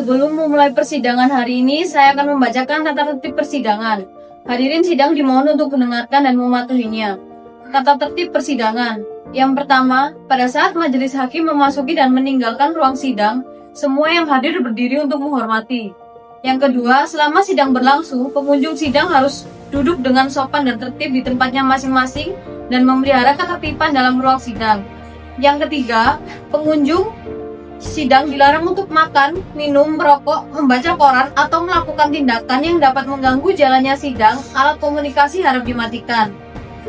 Sebelum memulai persidangan hari ini, saya akan membacakan tata tertib persidangan. Hadirin sidang dimohon untuk mendengarkan dan mematuhinya. Tata tertib persidangan. Yang pertama, pada saat majelis hakim memasuki dan meninggalkan ruang sidang, semua yang hadir berdiri untuk menghormati. Yang kedua, selama sidang berlangsung, pengunjung sidang harus duduk dengan sopan dan tertib di tempatnya masing-masing dan memelihara ketertiban dalam ruang sidang. Yang ketiga, pengunjung sidang dilarang untuk makan, minum, merokok, membaca koran, atau melakukan tindakan yang dapat mengganggu jalannya sidang. Alat komunikasi harap dimatikan.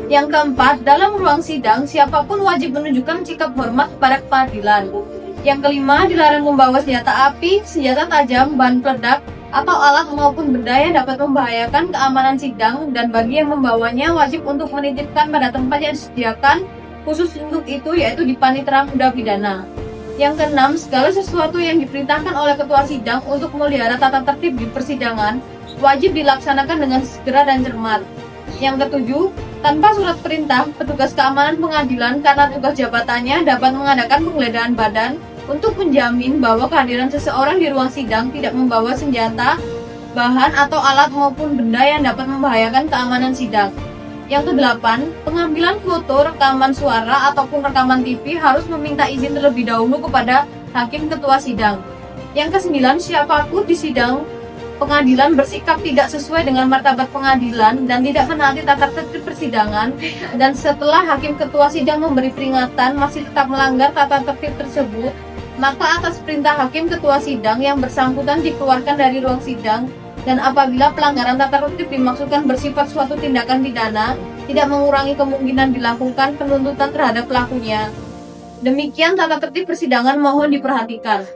Yang keempat, dalam ruang sidang, siapapun wajib menunjukkan sikap hormat kepada pengadilan. Yang kelima, dilarang membawa senjata api, senjata tajam, bahan peledak, atau alat maupun benda yang dapat membahayakan keamanan sidang, dan bagi yang membawanya wajib untuk menitipkan pada tempat yang disediakan khusus untuk itu, yaitu di panitera muda pidana. Yang keenam, segala sesuatu yang diperintahkan oleh ketua sidang untuk memelihara tata tertib di persidangan wajib dilaksanakan dengan segera dan cermat. Yang ketujuh, tanpa surat perintah, petugas keamanan pengadilan karena tugas jabatannya dapat mengadakan penggeledahan badan untuk menjamin bahwa kehadiran seseorang di ruang sidang tidak membawa senjata, bahan atau alat maupun benda yang dapat membahayakan keamanan sidang. Yang kedelapan, pengambilan foto, rekaman suara, ataupun rekaman TV harus meminta izin terlebih dahulu kepada hakim ketua sidang. Yang kesembilan, siapapun di sidang pengadilan bersikap tidak sesuai dengan martabat pengadilan dan tidak menaati tata tertib persidangan, dan setelah hakim ketua sidang memberi peringatan masih tetap melanggar tata tertib tersebut, maka atas perintah hakim ketua sidang yang bersangkutan dikeluarkan dari ruang sidang. Dan apabila pelanggaran tata tertib dimaksudkan bersifat suatu tindakan pidana, tidak mengurangi kemungkinan dilakukan penuntutan terhadap pelakunya. Demikian tata tertib persidangan, mohon diperhatikan.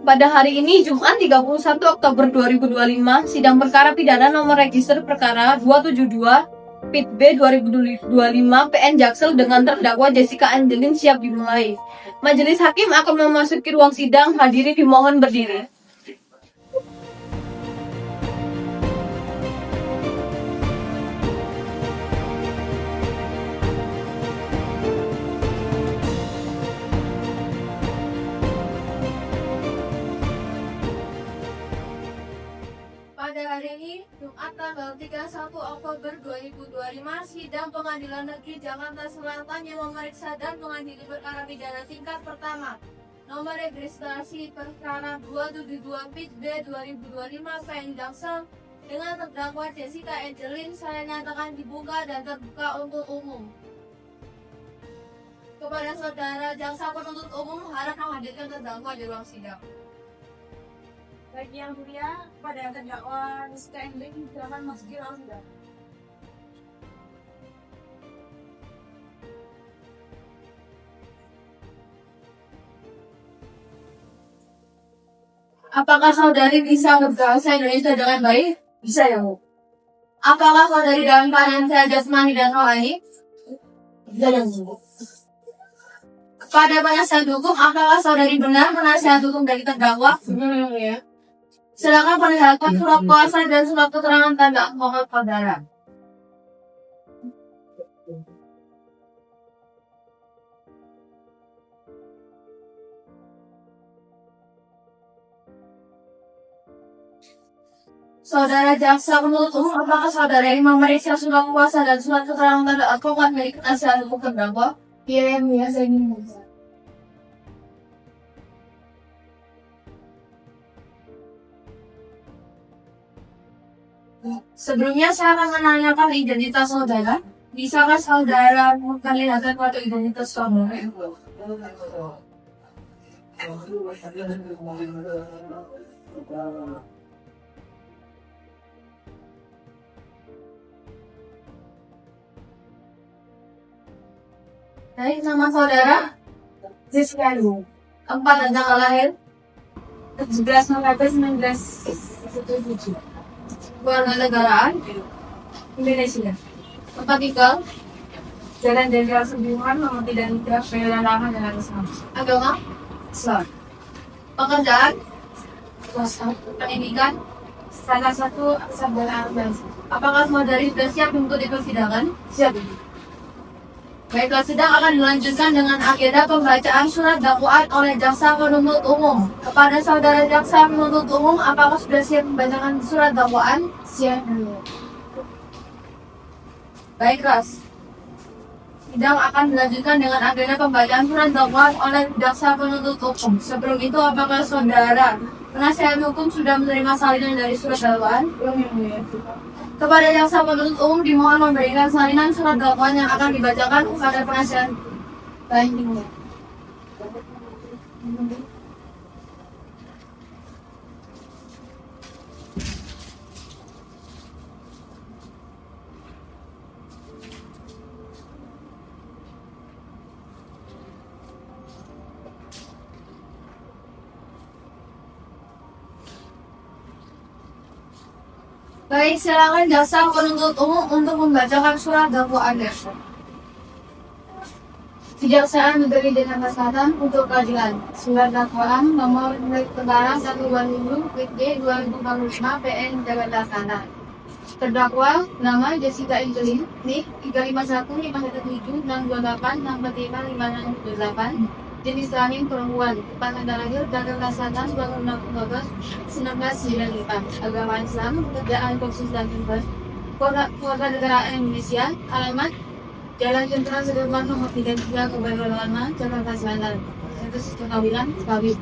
Pada hari ini, Jumat 31 Oktober 2025, sidang perkara pidana nomor register perkara 272 Pit B 2025 PN Jaksel dengan terdakwa Jessica Angelin siap dimulai. Majelis hakim akan memasuki ruang sidang, hadirin dimohon berdiri. Pada hari ini, Jumat tanggal 31 Oktober 2025, sidang Pengadilan Negeri Jakarta Selatan yang memeriksa dan mengadili perkara pidana tingkat pertama nomor registrasi perkara 272 Pit B 2025 PN Jaksel dengan terdakwa Jessica Angelin saya nyatakan dibuka dan terbuka untuk umum. Kepada saudara jaksa penuntut umum harap menghadirkan terdakwa di ruang sidang. Bagi yang mulia, pada terdakwa Jessica Angelin, silakan masuki ruang sidang. Apakah saudari bisa berbahasa Indonesia dengan baik? Bisa ya, Bu? Apakah saudari dalam keadaan sehat jasmani dan rohani? Bisa ya, Bu? Kepada penasihat hukum, apakah saudari benar penasihat hukum dari terdakwa? Benar ya. Silakan perlihatkan surat kuasa dan surat keterangan tanda mohon saudara. Saudara jaksa penuntut umum, apakah saudara ini memeriksa surat kuasa dan surat keterangan tanda advokat milik penasihat hukum terdakwa? Iya, yang mulia, saya ingin memeriksa. Sebelumnya saya akan menanyakan identitas saudara. Bisakah saudara memperlihatkan foto identitas saudara? Baik, nama saudara? Jessica Angelin. Tempat dan tanggal lahir? 17 November 1977. Keluarga negaraan? Indonesia. Tempat tinggal? Jalan Jenderal Sudirman, nomor 3 Pengadilan dengan Islam. Agama? Islam. Pekerjaan? Kuasa. Pendidikan? Salah satu sarjana Arabia. Apakah saudari sudah siap untuk di persidangan? Siap. Baiklah, sidang akan dilanjutkan dengan agenda pembacaan surat dakwaan oleh jaksa penuntut umum. Kepada saudara jaksa penuntut umum, apakah sudah siap membacakan surat dakwaan? Siap dulu. Baiklah, sidang akan dilanjutkan dengan agenda pembacaan surat dakwaan oleh jaksa penuntut umum. Sebelum itu, apakah saudara penasihat hukum sudah menerima salinan dari surat dakwaan? Belum, yang mulia. Kepada jaksa penuntut umum dimohon memberikan salinan surat dakwaan yang akan dibacakan kepada penasihat. Baik, dimulai. Baik, silakan jaksa penuntut umum untuk membacakan surat dakwaannya. Kejaksaan Negeri Jakarta Selatan untuk keadilan. Surat dakwaan nomor perkara 1/2000 PD 2025 PN Jakarta Selatan. Terdakwa nama Jessica Angelin, NIK 3515628635678, jenis kelamin perempuan, tanggal lahir Jakarta Selatan 26 Oktober 1995, agama Islam, pekerjaan konsultan Timber, keluarga negaraan Indonesia, alamat Jalan Jenderal Sudirman nomor 33 Kebayoran Lama, Jakarta Selatan, status perkawinan kawin.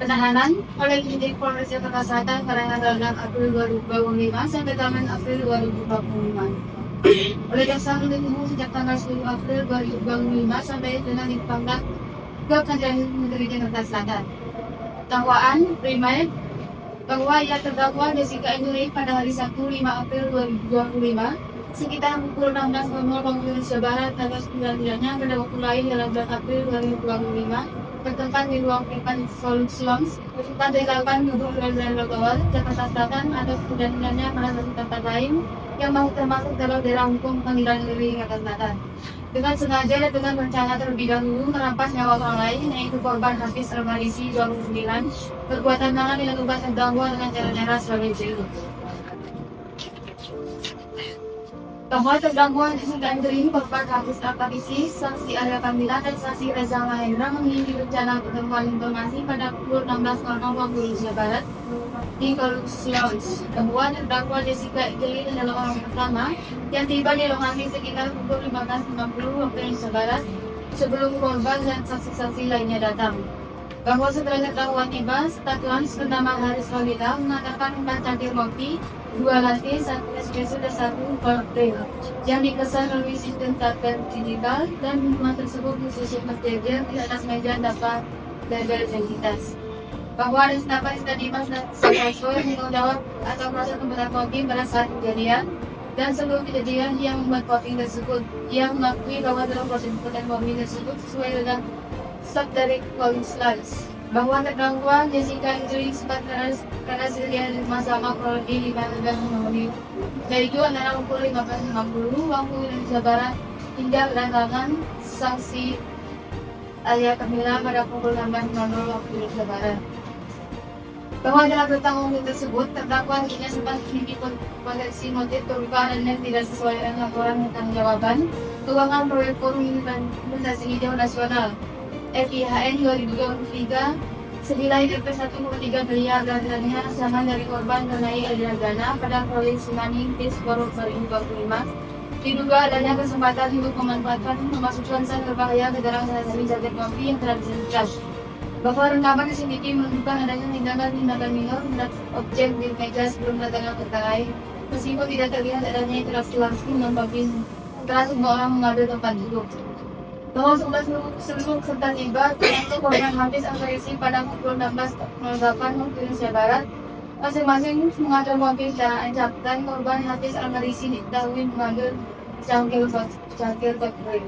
Penahanan oleh penyidik Polres Jakarta Selatan pada tanggal 6 April 2025 sampai 8 April 2025. Oleh jaksa penuntut umum sejak tanggal 10 April 2025 sampai dengan dipangkat ke Pengadilan Negeri Jakarta Selatan. Dakwaan primer bahwa ia terdakwa Jessica Angelin pada hari Sabtu 5 April 2025 sekitar pukul 16.00 waktu Indonesia Barat atas pengadilannya pada waktu lain dalam bulan April 2025 bertempat di ruang privat Solons, lantai 8 gedung Pengadilan Bawah Jakarta Selatan atau pengadilannya pada satu tempat lain yang termasuk dalam daerah hukum Pengadilan Negeri Jakarta Selatan. Dengan sengaja dan dengan rencana terlebih dahulu merampas nyawa orang lain, yaitu korban Hafiz Al-Marisi 29, perbuatan tangan dilakukan terdakwa dengan cara-cara sebagai berikut. Bahwa terdakwa Jessica Angelin, korban Hafiz Al-Marisi, saksi Arya Kamila dan saksi Reza Mahendra memiliki rencana pertemuan informasi pada pukul 16.00 waktu Indonesia Barat di Sulawesi. Bahwa terdakwa Jessica Angelin adalah orang pertama yang tiba di lokasi sekitar pukul 15.50 waktu Indonesia Barat sebelum korban dan saksi-saksi lainnya datang. Bahwa setelah terdakwa tiba, staf Lans bernama Haris Kamila mengatakan 4 cangkir kopi, 2 latte, 1 espresso dan 1 cocktail yang dipesan melalui sistem tablet digital, dan minuman tersebut disusun berjejer di atas meja tanpa label identitas. Bahwa ada staf Dimas dan Santoso yang menjawab atau proses pembuatan kopi pada saat kejadian dan sebelum kejadian yang membuat kopi tersebut. Yang mengakui bahwa dalam proses pembuatan kopi tersebut sesuai dengan staf dari Lans. Bahwa terdakwa Jessica Angelin sempat karena sediaan sama kronologi 5 menit, yaitu antara pukul 15.50 waktu Indonesia Barat hingga kedatangan saksi Arya Kamila pada pukul 16.00 waktu Indonesia Barat. Bahwa dalam pertanggung tersebut, terdakwa akhirnya sempat memiliki potensi motif berupa dan tidak sesuai dengan laporan tentang jawaban keuangan proyek forum implementasi hijau nasional FIHN 2023 senilai 1,3 miliar dan dana asahan dari korban mengenai aliran dana pada proyek Simani Peace Forum 2025. Diduga adanya kesempatan untuk memanfaatkan memasukkan zat berbahaya ke dalam sasaran jaket kopi yang telah disediakan. Bahwa rekaman CCTV menunjukkan adanya tindakan minor terhadap objek di meja sebelum kedatangan perkara lain, meskipun tidak terlihat adanya interaksi langsung dengan kopi setelah semua orang mengambil tempat duduk. Bahwa seluruh serta tiba untuk korban Hafiz Al-Marisi pada pukul 16.08 waktu Indonesia Barat, masing-masing mengambil mobil dan caputan korban Hafiz Al-Marisi diketahui mengambil cangkir kopi.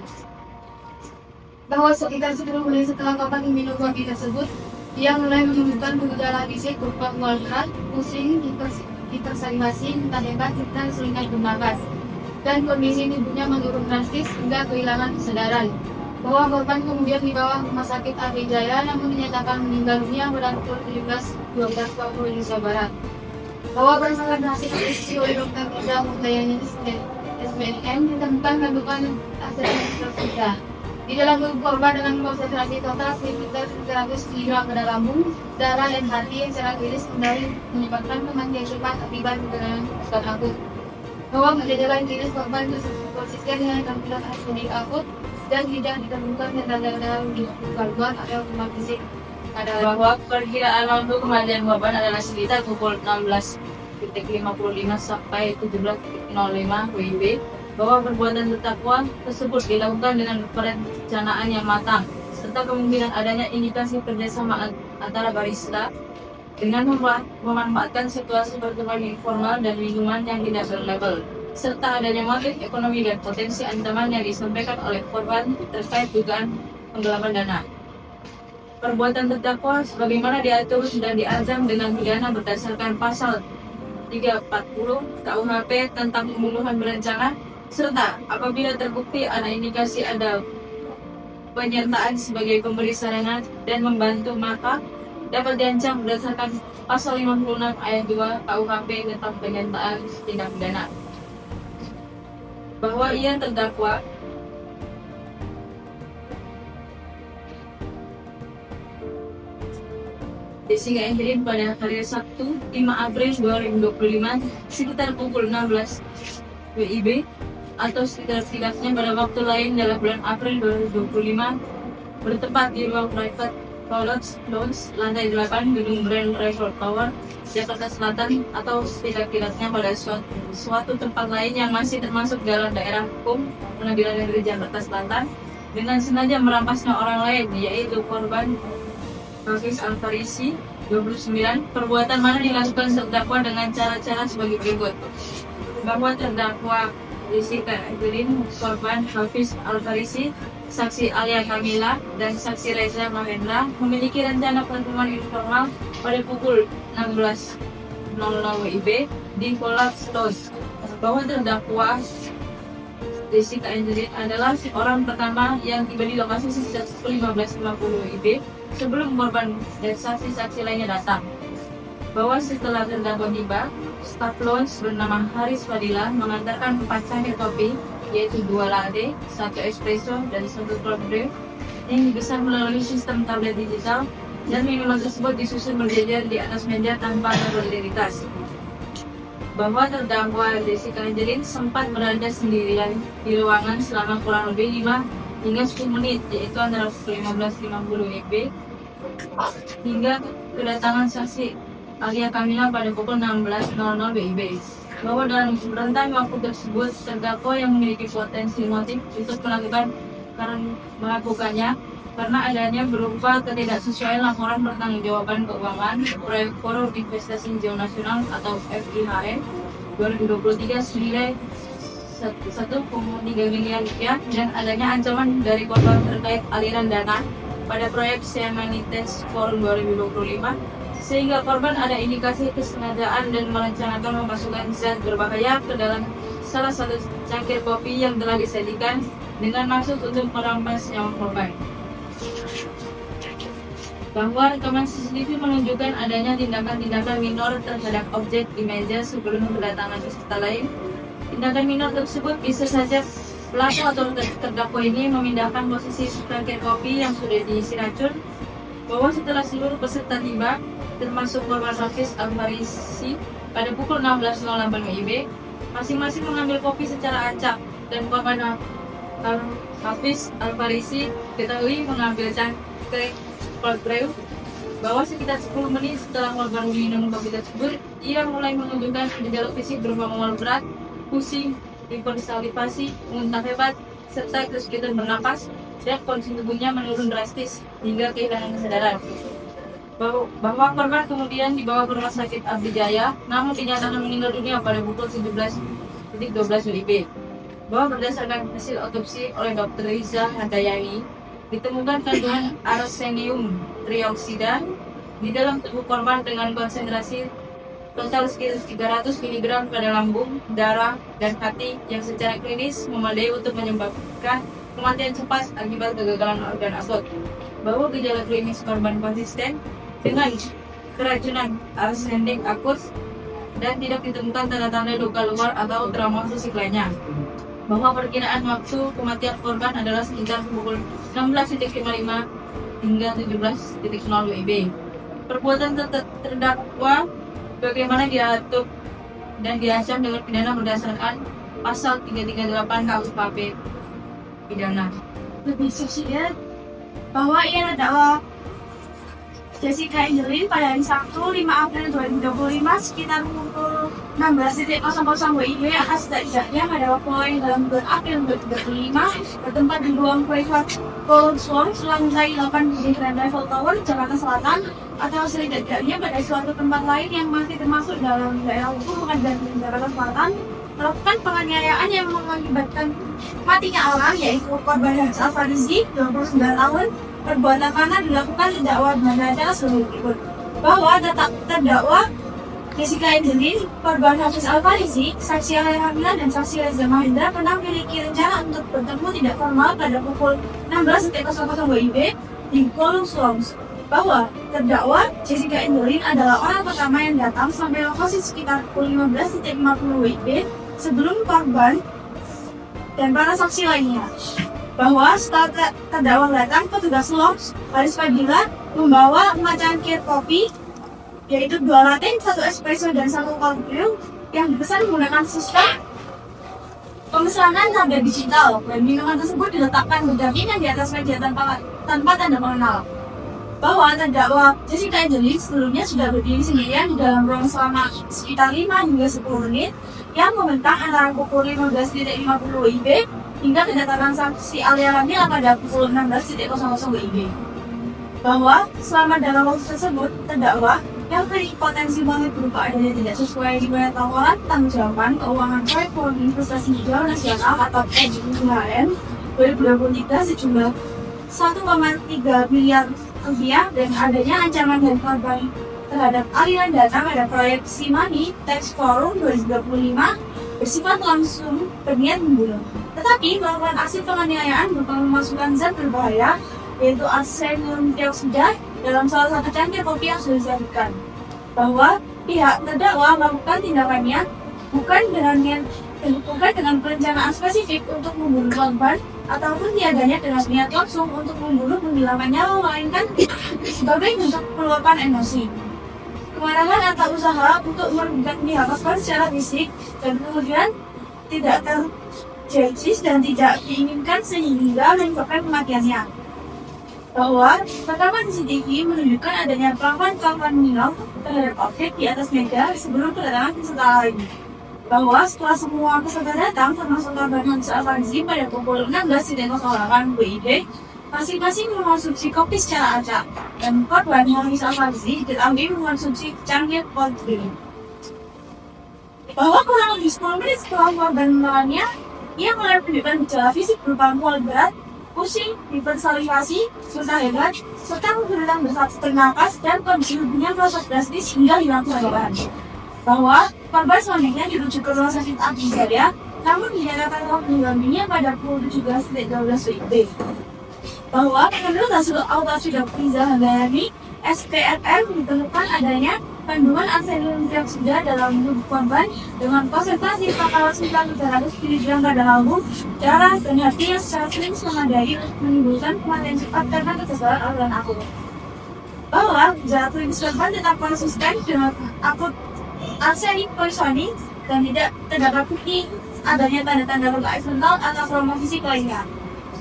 Bahwa sekitar 10 menit setelah korban minum kopi tersebut, ia mulai menunjukkan gejala fisik berupa mual berat, pusing, hipersalivasi, muntah hebat, serta kesulitan bernafas, dan kondisi tubuhnya menurun drastis hingga kehilangan kesadaran. Bahwa korban kemudian dibawa ke Rumah Sakit Ari Jaya namun dinyatakan meninggal dunia pada pukul 17.12 waktu Indonesia Barat. Bahwa berdasarkan hasil otopsi oleh Dr. Ida Mutayani BNN ditemukan kandungan asetat. Di dalam tubuh korban dengan konsentrasi total sekitar 100 mg pada lambung, darah, dan hati yang secara klinis kembali menyebabkan kematian cepat akibat dengan obat akut. Bahwa gejala klinis korban konsisten dengan tampilan asedik akut dan tidak ditemukan tanda-tanda gangguan atau rumah fisik. Bahwa perkiraan waktu kematian korban adalah sekitar pukul 16.55 sampai 17.05 WIB. Bahwa perbuatan terdakwa tersebut dilakukan dengan perencanaan yang matang, serta kemungkinan adanya indikasi kerjasama antara barista dengan memanfaatkan situasi pertemuan informal dan lingkungan yang tidak berlabel, serta adanya motif ekonomi dan potensi ancaman yang disampaikan oleh korban terkait dugaan penggelapan dana. Perbuatan terdakwa sebagaimana diatur dan diancam dengan pidana berdasarkan pasal 340 KUHP tentang pembunuhan berencana, serta apabila terbukti ada indikasi ada penyertaan sebagai pemberi sarana dan membantu, maka dapat diancam berdasarkan pasal 56 ayat 2 KUHP tentang penyertaan tindak pidana. Bahwa ia terdakwa Jessica Angelin pada hari Sabtu 5 April 2025 sekitar pukul 16 WIB atau setidaknya pada waktu lain dalam bulan April 2025 bertempat di ruang private lounge lantai 8 gedung Grand Resort Tower, Jakarta Selatan, atau setidaknya pada suatu tempat lain yang masih termasuk dalam daerah hukum Pengadilan Negeri Jakarta Selatan dengan sengaja merampasnya orang lain, yaitu korban Hafiz Al-Farisi 29. Perbuatan mana dilakukan terdakwa dengan cara-cara sebagai berikut. Bahwa terdakwa Jessica Angelin, korban Hafiz Al-Farisi, saksi Alia Kamila, dan saksi Reza Mahendra memiliki rencana pertemuan informal pada pukul 16.00 WIB di Collapse Lounge. Bahwa terdakwa Jessica Angelin adalah orang pertama yang tiba di lokasi sejak pukul 15.50 WIB sebelum korban dan saksi-saksi lainnya datang. Bahwa setelah terdakwa tiba, staf lounge bernama Haris Fadila mengantarkan 4 cangkir kopi, yaitu 2 latte, 1 espresso, dan 1 cold brew yang dipesan melalui sistem tablet digital, dan minuman tersebut disusun berjejer di atas meja tanpa berdiritas. Bahwa terdakwa Jessica Angelin sempat berada sendirian di ruangan selama kurang lebih 5 hingga 10 menit, yaitu antara pukul 15.50 WIB hingga kedatangan saksi Alia Kamila pada pukul 16.00 WIB. Bahwa dalam rentang waktu tersebut, terdakwa yang memiliki potensi motif untuk melakukannya karena adanya berupa ketidaksesuaian laporan pertanggungjawaban keuangan proyek Forum Investasi Hijau Nasional atau FIHN 2023 senilai 1,3 miliar rupiah dan adanya ancaman dari korban terkait aliran dana pada proyek Semanites Forum 2025, sehingga korban ada indikasi kesengajaan dan merencanakan memasukkan zat berbahaya ke dalam salah satu cangkir kopi yang telah disajikan dengan maksud untuk merampas nyawa korban. Bahwa rekaman CCTV menunjukkan adanya tindakan-tindakan minor terhadap objek di meja sebelum kedatangan peserta lain. Tindakan minor tersebut bisa saja pelaku atau terdakwa ini memindahkan posisi cangkir kopi yang sudah diisi racun. Bahwa setelah seluruh peserta tiba, termasuk korban Hafiz Al-Farisi pada pukul 16.08 WIB, masing-masing mengambil kopi secara acak dan korban Hafiz Al-Farisi diketahui mengambil cangkir cold brew. Bahwa sekitar 10 menit setelah korban minum kopi tersebut, ia mulai menunjukkan gejala fisik berupa mual berat, pusing, hipersalivasi, muntah hebat, serta kesulitan bernapas, dan kondisi tubuhnya menurun drastis hingga kehilangan kesadaran. Bahwa korban kemudian dibawa ke Rumah Sakit Abdi Jaya, namun dinyatakan meninggal dunia pada pukul 17.12 WIB. Bahwa berdasarkan hasil otopsi oleh Dr. Riza Handayani, ditemukan kandungan arsenium trioksida di dalam tubuh korban dengan konsentrasi total sekitar 300 mg pada lambung, darah, dan hati yang secara klinis memadai untuk menyebabkan kematian cepat akibat kegagalan organ akut. Bahwa gejala klinis korban konsisten dengan keracunan arsenik akut dan tidak ditemukan tanda-tanda luka luar atau trauma fisik lainnya. bahwa perkiraan waktu kematian korban adalah sekitar pukul 16.55 hingga 17.00 WIB. Perbuatan terdakwa bagaimana diatur dan diancam dengan pidana berdasarkan pasal 338 KUHP pidana. Lebih subsidiar bahwa ia terdakwa Jessica Angelin pada hari Sabtu 5 April 2025 sekitar pukul 16.00 WIB atas tidaknya pada waktu lain dalam bulan April 2025 bertempat di ruang privat Golden Swan lantai 8 di Grand Eiffel Tower, Jakarta Selatan, atau setidaknya pada suatu tempat lain yang masih termasuk dalam daerah hukum pengadilan negeri Jakarta Selatan melakukan penganiayaan yang mengakibatkan matinya orang, yaitu korban Haris Alfarizi 29 tahun. Perbuatan mana dilakukan terdakwa dengan cara sebagai berikut: bahwa terdakwa Jessica Angelin, korban Hafiz Alfarizi, saksi Alhamdulillah dan saksi Reza Mahendra pernah memiliki rencana untuk bertemu tidak formal pada pukul 16.00 WIB di Golden Slums. Bahwa terdakwa Jessica Angelin adalah orang pertama yang datang sampai lokasi sekitar pukul 15.50 WIB sebelum korban dan para saksi lainnya. Bahwa setelah terdakwa datang, petugas Lounge Haris Fadila membawa macam kir kopi, yaitu 2 latte, 1 espresso, dan 1 cold brew yang dipesan menggunakan sistem pemesanan harga digital, dan minuman tersebut diletakkan berdampingan di atas meja tanpa tanda mengenal. Bahwa terdakwa Jessica Angelin sebelumnya sudah berdiri sendirian di dalam ruang selama sekitar 5 hingga 10 menit yang membentang antara pukul 15.50 WIB hingga kedatangan saksi Alia Ramil pada pukul 16.00 WIB. Bahwa selama dalam waktu tersebut, terdakwa yang memiliki potensi banget berupa adanya tidak sesuai dengan tawaran tanggung-jawaban keuangan proyek Forum Investasi Hijau Nasional atau PJIHN 2023 sejumlah 1,3 miliar rupiah dan adanya ancaman dan korban terhadap aliran dana pada proyek Simani Tax Forum 2025 bersifat langsung berniat membunuh. Tetapi melakukan aksi penganiayaan berupa memasukkan zat berbahaya, yaitu arsenium dioksida, dalam salah satu cangkir kopi yang sudah disajikan. Bahwa pihak terdakwa melakukan tindakannya bukan dengan perencanaan spesifik untuk membunuh korban ataupun tiadanya dengan niat langsung untuk membunuh menghilangkan nyawa, melainkan sebagai bentuk peluapan emosi, kemarahan atau usaha untuk merugikan pihak korban secara fisik dan kemudian tidak terjadi dan tidak diinginkan sehingga menyebabkan kematiannya. Bahwa rekaman CCTV menunjukkan adanya perlakuan minum terhadap objek di atas meja sebelum kedatangan peserta lain. Bahwa setelah semua peserta datang termasuk korban Hafiz Alfarizi pada pukul 16.08 WIB, masing-masing mengonsumsi kopi secara acak dan korban Hafiz Alfarizi diambil mengonsumsi cangkir cold brew. Bahwa kurang lebih 10 menit setelah korban menelannya, ia mulai menunjukkan gejala fisik berupa mual berat, pusing, hipersalivasi, susah hebat, serta kesulitan bernapas dan kondisi tubuhnya merosot drastis hingga hilang kesadaran. Bahwa korban selanjutnya dirujuk ke rumah sakit Abdi Jaya, namun dinyatakan telah meninggal dunia pada pukul 17.12 WIB. Bahwa menurut hasil autopsi Dr. Zahandayani, SPFM ditemukan adanya kandungan arsenium dioksida dalam tubuh korban dengan konsentrasi 4.900 mg pada album darah dan hati yang secara klinis memadai untuk menimbulkan kematian cepat karena ketebalan aliran akut. Bahwa gejala klinis korban tetap konsisten dengan akut arsenik poisoning dan tidak terdapat bukti adanya tanda-tanda luka eksternal atau trauma fisik lainnya.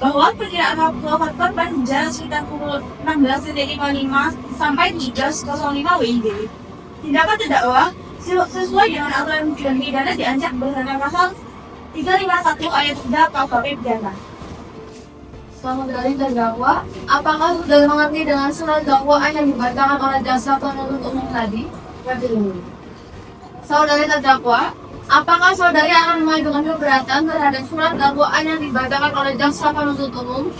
Bahwa perkiraan waktu wafat korban berjalan sekitar pukul 16.55 sampai 13.05 WIB. Tindakan terdakwa sesuai dengan aturan pidana diancam berdasarkan pasal 351 ayat 3 KUHP pidana. Selamat dari terdakwa, apakah sudah mengerti dengan surat dakwaan yang dibacakan oleh jaksa penuntut umum tadi? Saudari terdakwa, apakah saudari akan mengajukan keberatan terhadap surat dakwaan yang dibacakan oleh jaksa penuntut umum?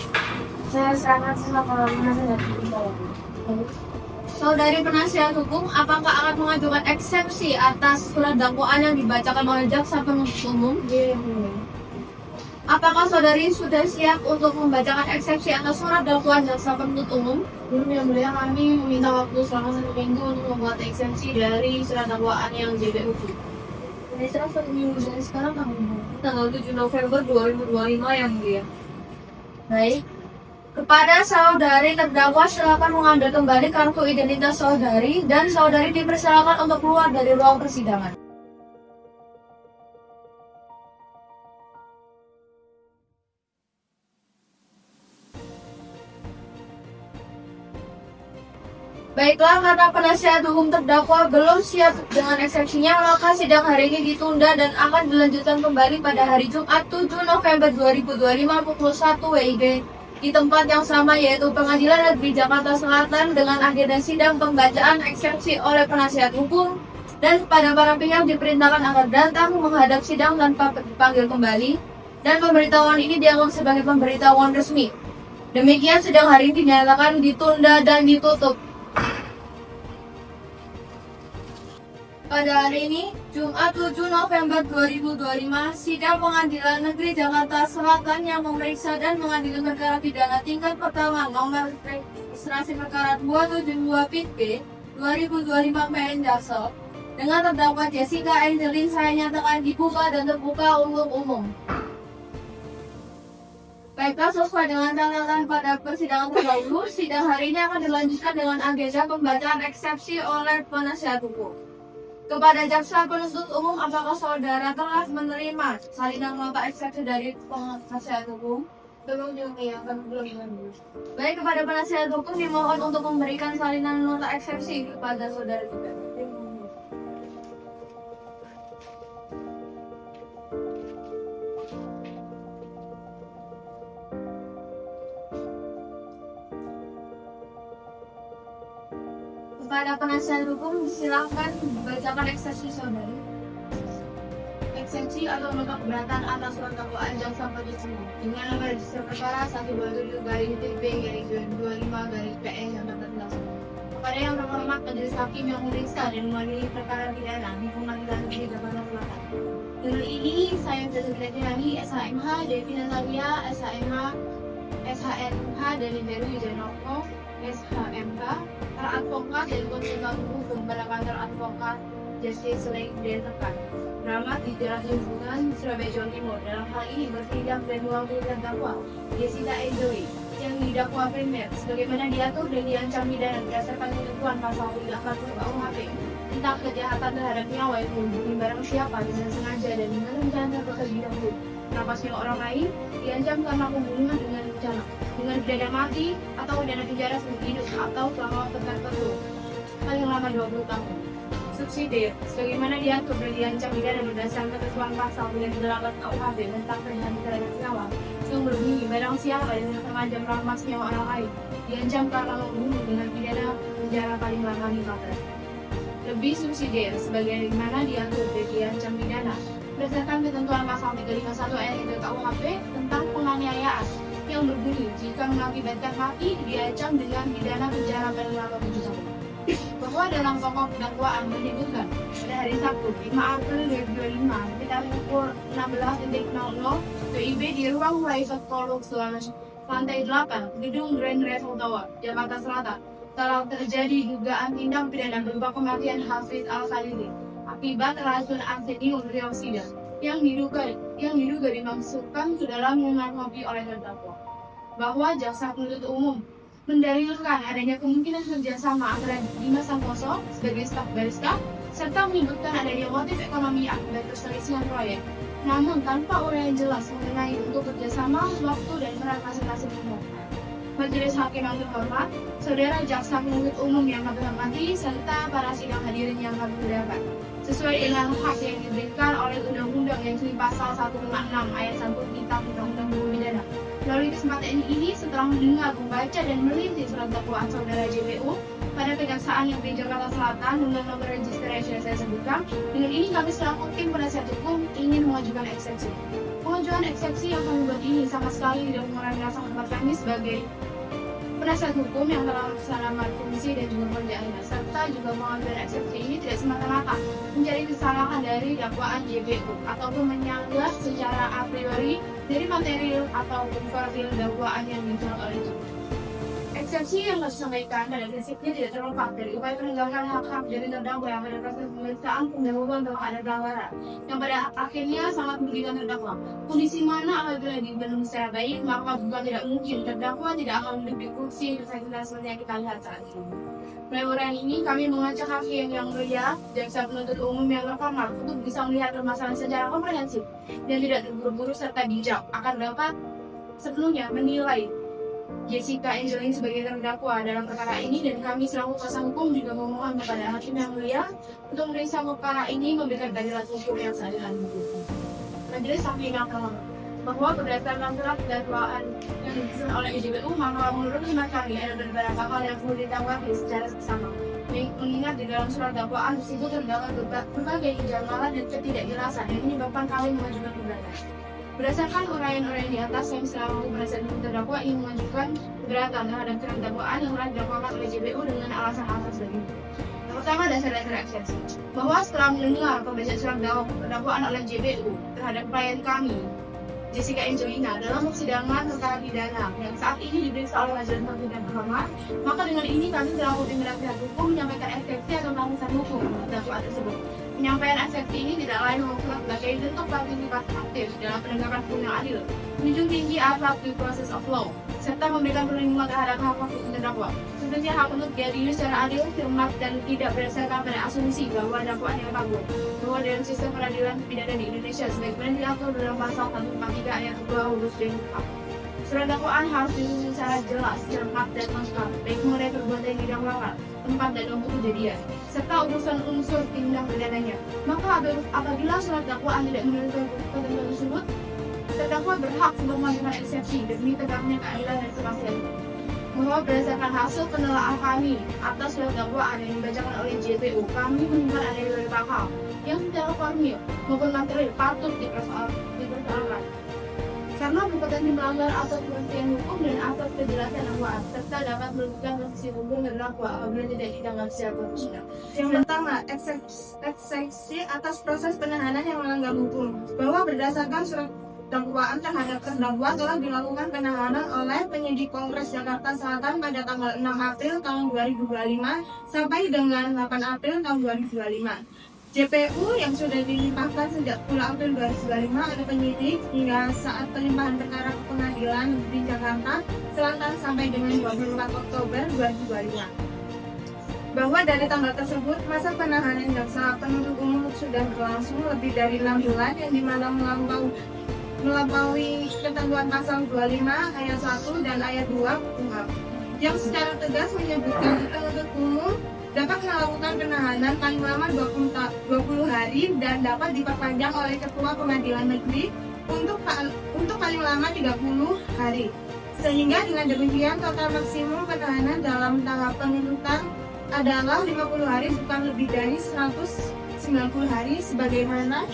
Saya sangat senang mendengar Saudari penasihat hukum, apakah akan mengajukan eksepsi atas surat dakwaan yang dibacakan oleh jaksa penuntut umum? Apakah saudari sudah siap untuk membacakan eksepsi atas surat dakwaan jaksa penuntut umum? Belum, yang mulia, kami meminta waktu selama 1 minggu untuk membuat eksepsi dari surat dakwaan yang JPUB. Jadi 1 minggu dari sekarang kami membuat. tanggal 7 November 2025 yang mulia. Baik. Kepada saudari terdakwa silakan mengambil kembali kartu identitas saudari dan saudari dipersilakan untuk keluar dari ruang persidangan. Baiklah, karena penasihat hukum terdakwa belum siap dengan eksepsinya, maka sidang hari ini ditunda dan akan dilanjutkan kembali pada hari Jumat 7 November 2025 pukul 1 WIB di tempat yang sama, yaitu Pengadilan Negeri Jakarta Selatan, dengan agenda sidang pembacaan eksepsi oleh penasihat hukum, dan kepada para pihak diperintahkan agar datang menghadap sidang tanpa dipanggil kembali, dan pemberitahuan ini dianggap sebagai pemberitahuan resmi. Demikian sidang hari ini dinyatakan ditunda dan ditutup. Pada hari ini, Jumat 7 November 2025, sidang Pengadilan Negeri Jakarta Selatan yang memeriksa dan mengadili perkara pidana tingkat pertama nomor registrasi perkara 272 PIT 2025 PN Jaksel dengan terdakwa Jessica Angelin saya nyatakan dibuka dan terbuka untuk umum. Baiklah, sesuai dengan catatan pada persidangan terdahulu, sidang hari ini akan dilanjutkan dengan agenda pembacaan eksepsi oleh penasihat hukum. Kepada jaksa penuntut umum, apakah saudara telah menerima salinan nota eksepsi dari penasihat hukum? Belum belum. Baik, kepada penasihat hukum dimohon untuk memberikan salinan nota eksepsi kepada saudara juga. Kepada penasihat hukum, silakan bacakan eksepsi saudari. Eksepsi atau nota keberatan atas surat dakwaan jaksa penuntut umum dengan nomor register perkara 127/TP-25/PN yang tertera. Kepada yang terhormat majelis hakim yang memeriksa dan mengadili perkara pidana di Pengadilan Negeri Jakarta Selatan. Dengan ini saya berterima SHMH Devi Natalia, SHMH dari Heru Wijanoko, SHMK, teradvokat dan konsultan hukum pada kantor advokat Justice League Dekan, Rahmat di Jalan Hubungan, Surabaya, Jawa Timur. Dalam hal ini bersidang dan mewakili terdakwa Jessica Angelin yang didakwa primer sebagaimana diatur dan diancam pidana berdasarkan ketentuan pasal 340 KUHP tentang kejahatan terhadap nyawa yang melindungi barang siapa dengan sengaja dan dengan rencana terlebih dahulu. Napasnya orang lain diancam karena pembunuhan dengan rencana, dengan pidana mati atau pidana penjara seumur hidup atau selama waktu tertentu paling lama 20 tahun. Subsidi sebagaimana diatur dan diancam pidana berdasarkan ketentuan pasal 38 KUHP tentang kejahatan terhadap nyawa yang berbunyi barang siapa dengan sengaja merampas nyawa orang lain diancam karena membunuh dengan pidana penjara paling lama 15 tahun. Lebih subsidi sebagaimana diatur dan diancam pidana berdasarkan ketentuan pasal 351 ayat 3 KUHP tentang penganiayaan yang berbunyi jika mengakibatkan mati diancam dengan pidana penjara paling lama 7 tahun. Bahwa dalam pokok dakwaan menyebutkan pada hari Sabtu 5 April 2025 sekitar pukul 16.00 WIB di ruang private Kolux lantai 8 gedung Grand Raffles Tower, Jakarta Selatan telah terjadi dugaan tindak pidana berupa kematian Hafiz Al-Khalili akibat racun arsenium dioksida yang diduga dimasukkan ke dalam minuman kopi oleh terdakwa. Bahwa jaksa penuntut umum mendalilkan adanya kemungkinan kerjasama antara Dimas Santoso sebagai staf barista serta menyebutkan adanya motif ekonomi akibat perselisihan proyek, namun tanpa uraian jelas mengenai untuk kerjasama, waktu, dan peran masing-masing pihak. Majelis Hakim yang terhormat, saudara jaksa penuntut umum yang kami hormati, serta para sidang hadirin yang kami muliakan. Sesuai dengan hak yang diberikan oleh Undang-Undang yang pasal 156 ayat 1 Kitab Undang-Undang Hukum Pidana. Melalui kesempatan ini, setelah mendengar, membaca, dan meliti surat dakwaan saudara JPU pada Kejaksaan Negeri Jakarta Selatan dengan nomor registrasi yang saya sebutkan, dengan ini kami selaku tim penasihat hukum ingin mengajukan eksepsi. Pengajuan eksepsi yang kami buat ini sama sekali tidak mengurangi rasa hormat kami sebagai penasihat hukum yang telah melaksanakan fungsi dan juga pekerjaannya, serta juga mengambil eksepsi ini tidak semata-mata mencari kesalahan dari dakwaan JPU ataupun menyanggah secara a priori dari material ataupun profil dakwaan yang dijual oleh JPU. Eksepsi yang harus disampaikan pada prinsipnya tidak terlepas dari upaya penegakan hak-hak dari terdakwa yang pada proses pemeriksaan pendahuluan bahwa ada pelanggaran yang pada akhirnya sangat merugikan terdakwa. Kondisi mana apabila dibendung secara baik, maka bukan tidak mungkin terdakwa tidak akan duduk di kursi bersangkutan seperti yang kita lihat saat ini. Melalui uraian ini, kami mengajak hakim yang mulia, jaksa penuntut umum yang terhormat untuk bisa melihat permasalahan secara komprehensif dan tidak terburu-buru serta bijak akan dapat sepenuhnya menilai Jessica Angelin sebagai terdakwa dalam perkara ini, dan kami selaku kuasa hukum juga memohon kepada hakim yang mulia untuk memeriksa perkara ini memberikan keadilan hukum yang seadil dan hukum. Majelis Hakim yang terhormat, bahwa berdasarkan surat dakwaan yang disusun oleh JPU, maka menurut hemat kami ada beberapa hal yang perlu ditanggapi secara seksama. Mengingat di dalam surat dakwaan tersebut terdapat berbagai kejanggalan dan ketidakjelasan yang menyebabkan kami mengajukan gugatan. Berdasarkan uraian-uraian di atas, kami selaku penasihat hukum terdakwa ingin mengajukan keberatan terhadap surat dakwaan yang telah didakwakan oleh JPU dengan alasan-alasan sebagai berikut. Yang pertama, dasar-dasar eksepsi. Bahwa setelah mendengar pembacaan surat dakwaan oleh JPU terhadap klien kami, Jessica Angelina, dalam persidangan perkara pidana yang saat ini diperiksa oleh Majelis Hakim yang terhormat, maka dengan ini kami selaku tim penasihat hukum menyampaikan eksepsi atau alasan hukum dakwaan tersebut. Penyampaian eksepsi ini tidak lain maupun sebagai bentuk partisipasi aktif dalam penegakan hukum yang adil, menjunjung tinggi akhlak due process of law, serta memberikan perlindungan terhadap hak hukum terdakwa. Tentunya hak untuk diadili secara adil, cermat, dan tidak berdasarkan pada asumsi bahwa dakwaan yang kabur. Bahwa dalam sistem peradilan pidana di Indonesia sebagaimana diatur dalam pasal 143 ayat 2 huruf D KUHP. Surat dakwaan harus disusun secara jelas, cermat, dan lengkap, baik mulai perbuatan yang didakwakan, tempat dan waktu kejadian, serta urusan unsur tindak pidananya. Maka apabila surat dakwaan tidak menyebutkan ketentuan tersebut, terdakwa berhak untuk mengajukan eksepsi demi tegaknya keadilan dan kepastian. Bahwa berdasarkan hasil penelaahan kami atas surat dakwaan yang dibacakan oleh JPU, kami menemukan ada beberapa hal yang secara formil maupun material patut dipersoalkan. Karena berpotensi melanggar asas kepastian hukum dan asas kejelasan dakwaan, serta dapat merugikan posisi hukum terdakwa apabila tidak ditanggapi secara profesional. Yang pertama, eksepsi atas proses penahanan yang melanggar hukum. Bahwa berdasarkan surat dakwaan terhadap terdakwa telah dilakukan penahanan oleh penyidik Polres Jakarta Selatan pada tanggal 6 April tahun 2025 sampai dengan 8 April tahun 2025. JPU yang sudah dilimpahkan sejak 10 April 2025 oleh penyidik hingga saat pelimpahan perkara ke pengadilan di Jakarta Selatan sampai dengan 24 Oktober 2025. Bahwa dari tanggal tersebut, masa penahanan jaksa penuntut umum sudah berlangsung lebih dari 6 bulan yang dimana melampaui ketentuan pasal 25 ayat 1 dan ayat 2 KUHP yang secara tegas menyebutkan penuntut umum dapat melakukan penahanan paling lama 20 hari dan dapat diperpanjang oleh Ketua Pengadilan Negeri untuk paling lama 30 hari. Sehingga dengan demikian total maksimum penahanan dalam tahap penuntutan adalah 50 hari bukan lebih dari 190 hari sebagaimana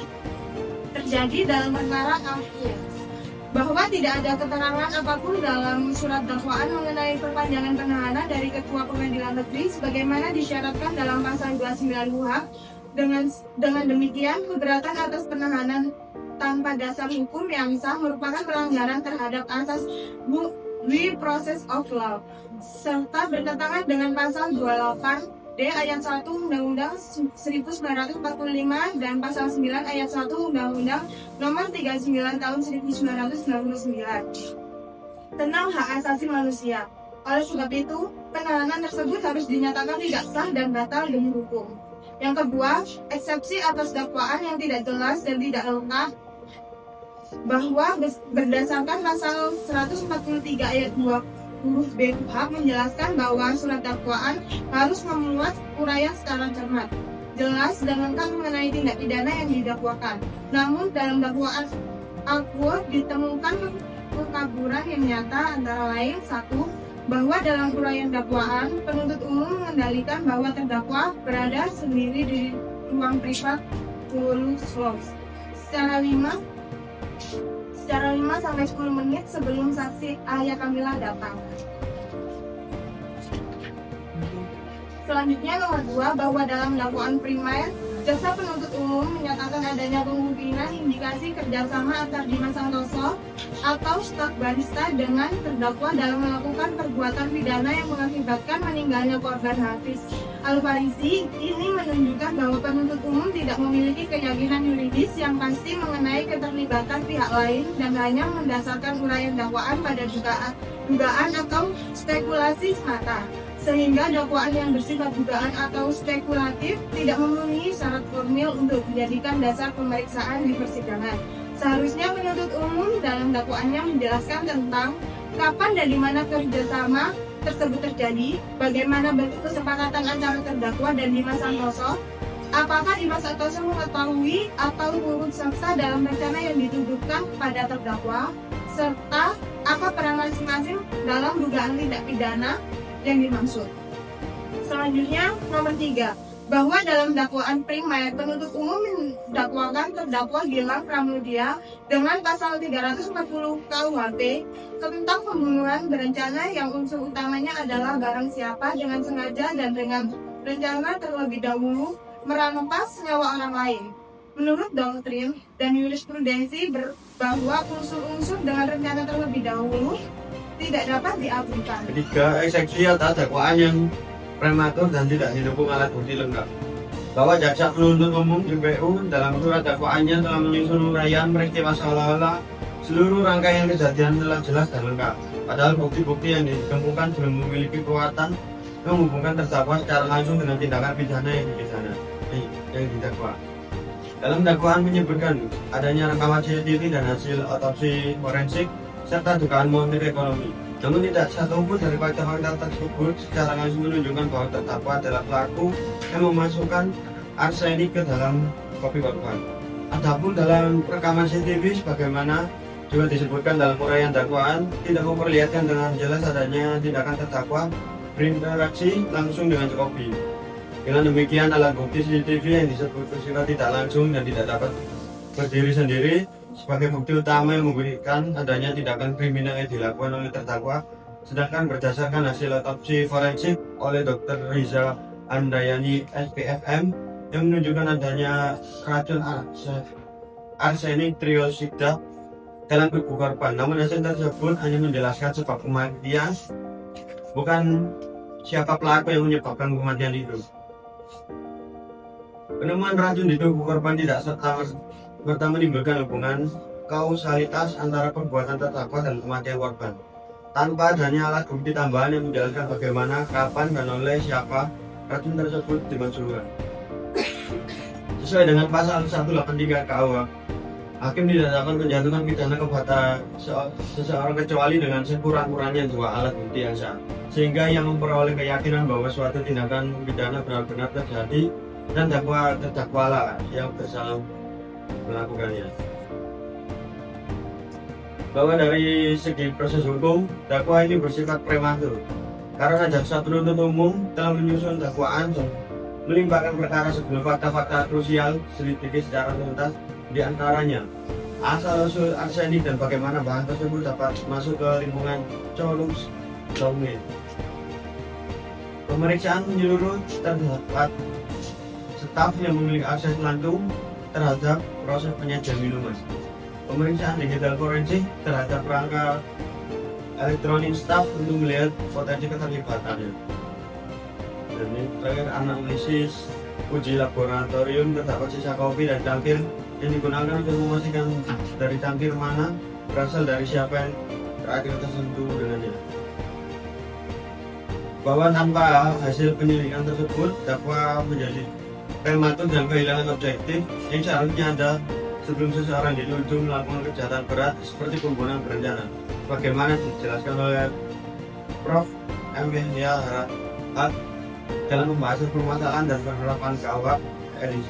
terjadi dalam perkara akhir. Bahwa tidak ada keterangan apapun dalam surat dakwaan mengenai perpanjangan penahanan dari Ketua Pengadilan Negeri sebagaimana disyaratkan dalam pasal 29 KUHP. Dengan demikian, keberatan atas penahanan tanpa dasar hukum yang sah merupakan pelanggaran terhadap asas due process of law serta bertentangan dengan pasal 28 D ayat 1 Undang-Undang 1945 dan pasal 9 ayat 1 Undang-Undang Nomor 39 Tahun 1999 tentang hak asasi manusia. Oleh sebab itu, penahanan tersebut harus dinyatakan tidak sah dan batal demi hukum. Yang kedua, eksepsi atas dakwaan yang tidak jelas dan tidak lengkap. Bahwa berdasarkan pasal 143 ayat 2 huruf B KUHP menjelaskan bahwa surat dakwaan harus memuat uraian secara cermat, jelas dan lengkap mengenai tindak pidana yang didakwakan. Namun dalam dakwaan akurat ditemukan kekaburan yang nyata antara lain: 1. Bahwa dalam uraian dakwaan penuntut umum mengendalikan bahwa terdakwa berada sendiri di ruang privat closed secara 5-10 menit sebelum saksi Ayah Kamila datang. Selanjutnya nomor 2, bahwa dalam dakwaan primer Jaksa penuntut umum menyatakan adanya kemungkinan indikasi kerjasama antar Dimas Santoso atau staf barista dengan terdakwa dalam melakukan perbuatan pidana yang mengakibatkan meninggalnya korban Hafiz Al-Farizi. Ini menunjukkan bahwa penuntut umum tidak memiliki keyakinan yuridis yang pasti mengenai keterlibatan pihak lain dan hanya mendasarkan uraian dakwaan pada dugaan atau spekulasi semata, sehingga dakwaan yang bersifat dugaan atau spekulatif tidak memenuhi syarat formil untuk dijadikan dasar pemeriksaan di persidangan. Seharusnya penuntut umum dalam dakwaannya menjelaskan tentang kapan dan di mana kerjasama tersebut terjadi, bagaimana bentuk kesepakatan antara terdakwa dan Dimas Santoso, apakah Dimas Santoso mengetahui atau turut serta dalam rencana yang dituduhkan kepada terdakwa, serta apa peran masing-masing dalam dugaan tindak pidana yang dimaksud. Selanjutnya, nomor 3, bahwa dalam dakwaan primer penuntut umum mendakwakan terdakwa Gilang Pramudia dengan pasal 340 KUHP tentang pembunuhan berencana yang unsur utamanya adalah barang siapa dengan sengaja dan dengan rencana terlebih dahulu merampas nyawa orang lain. Menurut doktrin dan jurisprudensi bahwa unsur-unsur dengan rencana terlebih dahulu tidak dapat diabaikan. Ketiga, eksekusi atas dakwaan yang prematur dan tidak didukung alat bukti lengkap. Bahwa jaksa penuntut umum JPU dalam surat dakwaannya telah menyusun uraian peristiwa seolah-olah seluruh rangkaian kejadian telah jelas dan lengkap. Padahal bukti-bukti yang ditemukan belum memiliki kekuatan menghubungkan terdakwa secara langsung dengan tindakan pidana yang didakwa. Dalam dakwaan menyebutkan adanya rekaman CCTV dan hasil otopsi forensik serta dugaan motif ekonomi. Namun tidak satu pun dari fakta-fakta tersebut secara langsung menunjukkan bahwa terdakwa adalah pelaku yang memasukkan arsenik ke dalam kopi korban. Adapun dalam rekaman CCTV sebagaimana juga disebutkan dalam uraian dakwaan tidak memperlihatkan dengan jelas adanya tindakan terdakwa berinteraksi langsung dengan kopi. Dengan demikian alat bukti CCTV yang disebut bersifat tidak langsung dan tidak dapat berdiri sendiri sebagai bukti utama yang membuktikan adanya tindakan kriminal yang dilakukan oleh terdakwa, sedangkan berdasarkan hasil otopsi forensik oleh Dr. Riza Andayani SPFM yang menunjukkan adanya racun arsenik triosida dalam tubuh korban. Namun hasil tersebut hanya menjelaskan sebab kematian, bukan siapa pelaku yang menyebabkan kematian itu. Penemuan racun di tubuh korban tidak serta menimbulkan hubungan kausalitas antara perbuatan terdakwa dan kematian korban. Tanpa adanya alat bukti tambahan yang menjelaskan bagaimana, kapan, dan oleh siapa racun tersebut dimasukkan. Sesuai dengan pasal 183 KUH, hakim tidak dapat menjatuhkan pidana kepada seseorang kecuali dengan sekurang-kurangnya 2 alat bukti yang sah, sehingga yang memperoleh keyakinan bahwa suatu tindakan pidana benar-benar terjadi dan terdakwalah yang bersalah melakukannya. Bahwa dari segi proses hukum, dakwa ini bersifat prematur karena jaksa penuntut umum telah menyusun dakwaan dan melimpahkan perkara sebelum fakta-fakta krusial selidiki secara tuntas, di antaranya asal-usul arsenik dan bagaimana bahan tersebut dapat masuk ke lingkungan colus domain. Pemeriksaan menyeluruh terhadap staf yang memiliki akses langsung terhadap proses penyajian minuman. Pemeriksaan digital forensik terhadap perangkat elektronik staf untuk melihat potensi keterlibatannya. Dan ini terakhir analisis uji laboratorium terdapat sisa kopi dan cangkir yang digunakan untuk memastikan dari cangkir mana berasal dari siapa yang terakhir tersentuh dengannya. Bahwa tanpa hasil penyelidikan tersebut, dakwa menjadi prematur dan kehilangan objektif yang seharusnya ada sebelum seseorang dituduh melakukan kejahatan berat seperti pembunuhan berencana, bagaimana dijelaskan oleh Prof. M. Yahya Harahap dalam pembahasan permasalahan dan penerapan KUH RI.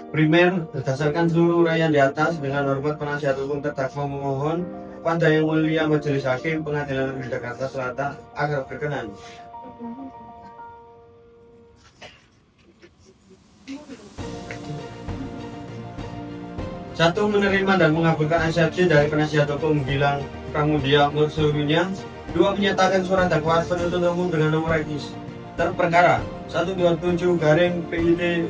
Primer, berdasarkan seluruh uraian di atas, dengan hormat penasihat hukum terdakwa memohon pada Yang Mulia Majelis Hakim Pengadilan Negeri Jakarta Selatan agar berkenan. Satu, menerima dan mengabulkan eksepsi dari penasihat hukum Gilang Pramudia untuk seluruhnya. 2. Menyatakan surat dakwaan penuntut umum dengan nomor regis terperkara 127 garing PID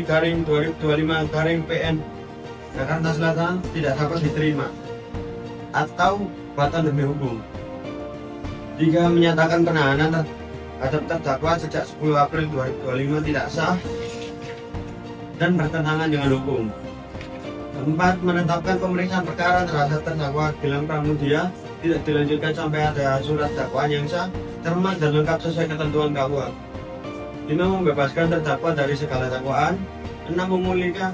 garing 2025 garing PN Jakarta Selatan tidak dapat diterima atau batal demi hukum. 3. Menyatakan penahanan terhadap terdakwa sejak 10 April 2025 tidak sah dan bertentangan dengan hukum. 4. Menetapkan pemeriksaan perkara terhadap terdakwa Gilang Pramudia tidak dilanjutkan sampai ada surat dakwaan yang sah, cermat dan lengkap sesuai ketentuan KUA. 5. Membebaskan terdakwa dari segala dakwaan. 6. Memulihkan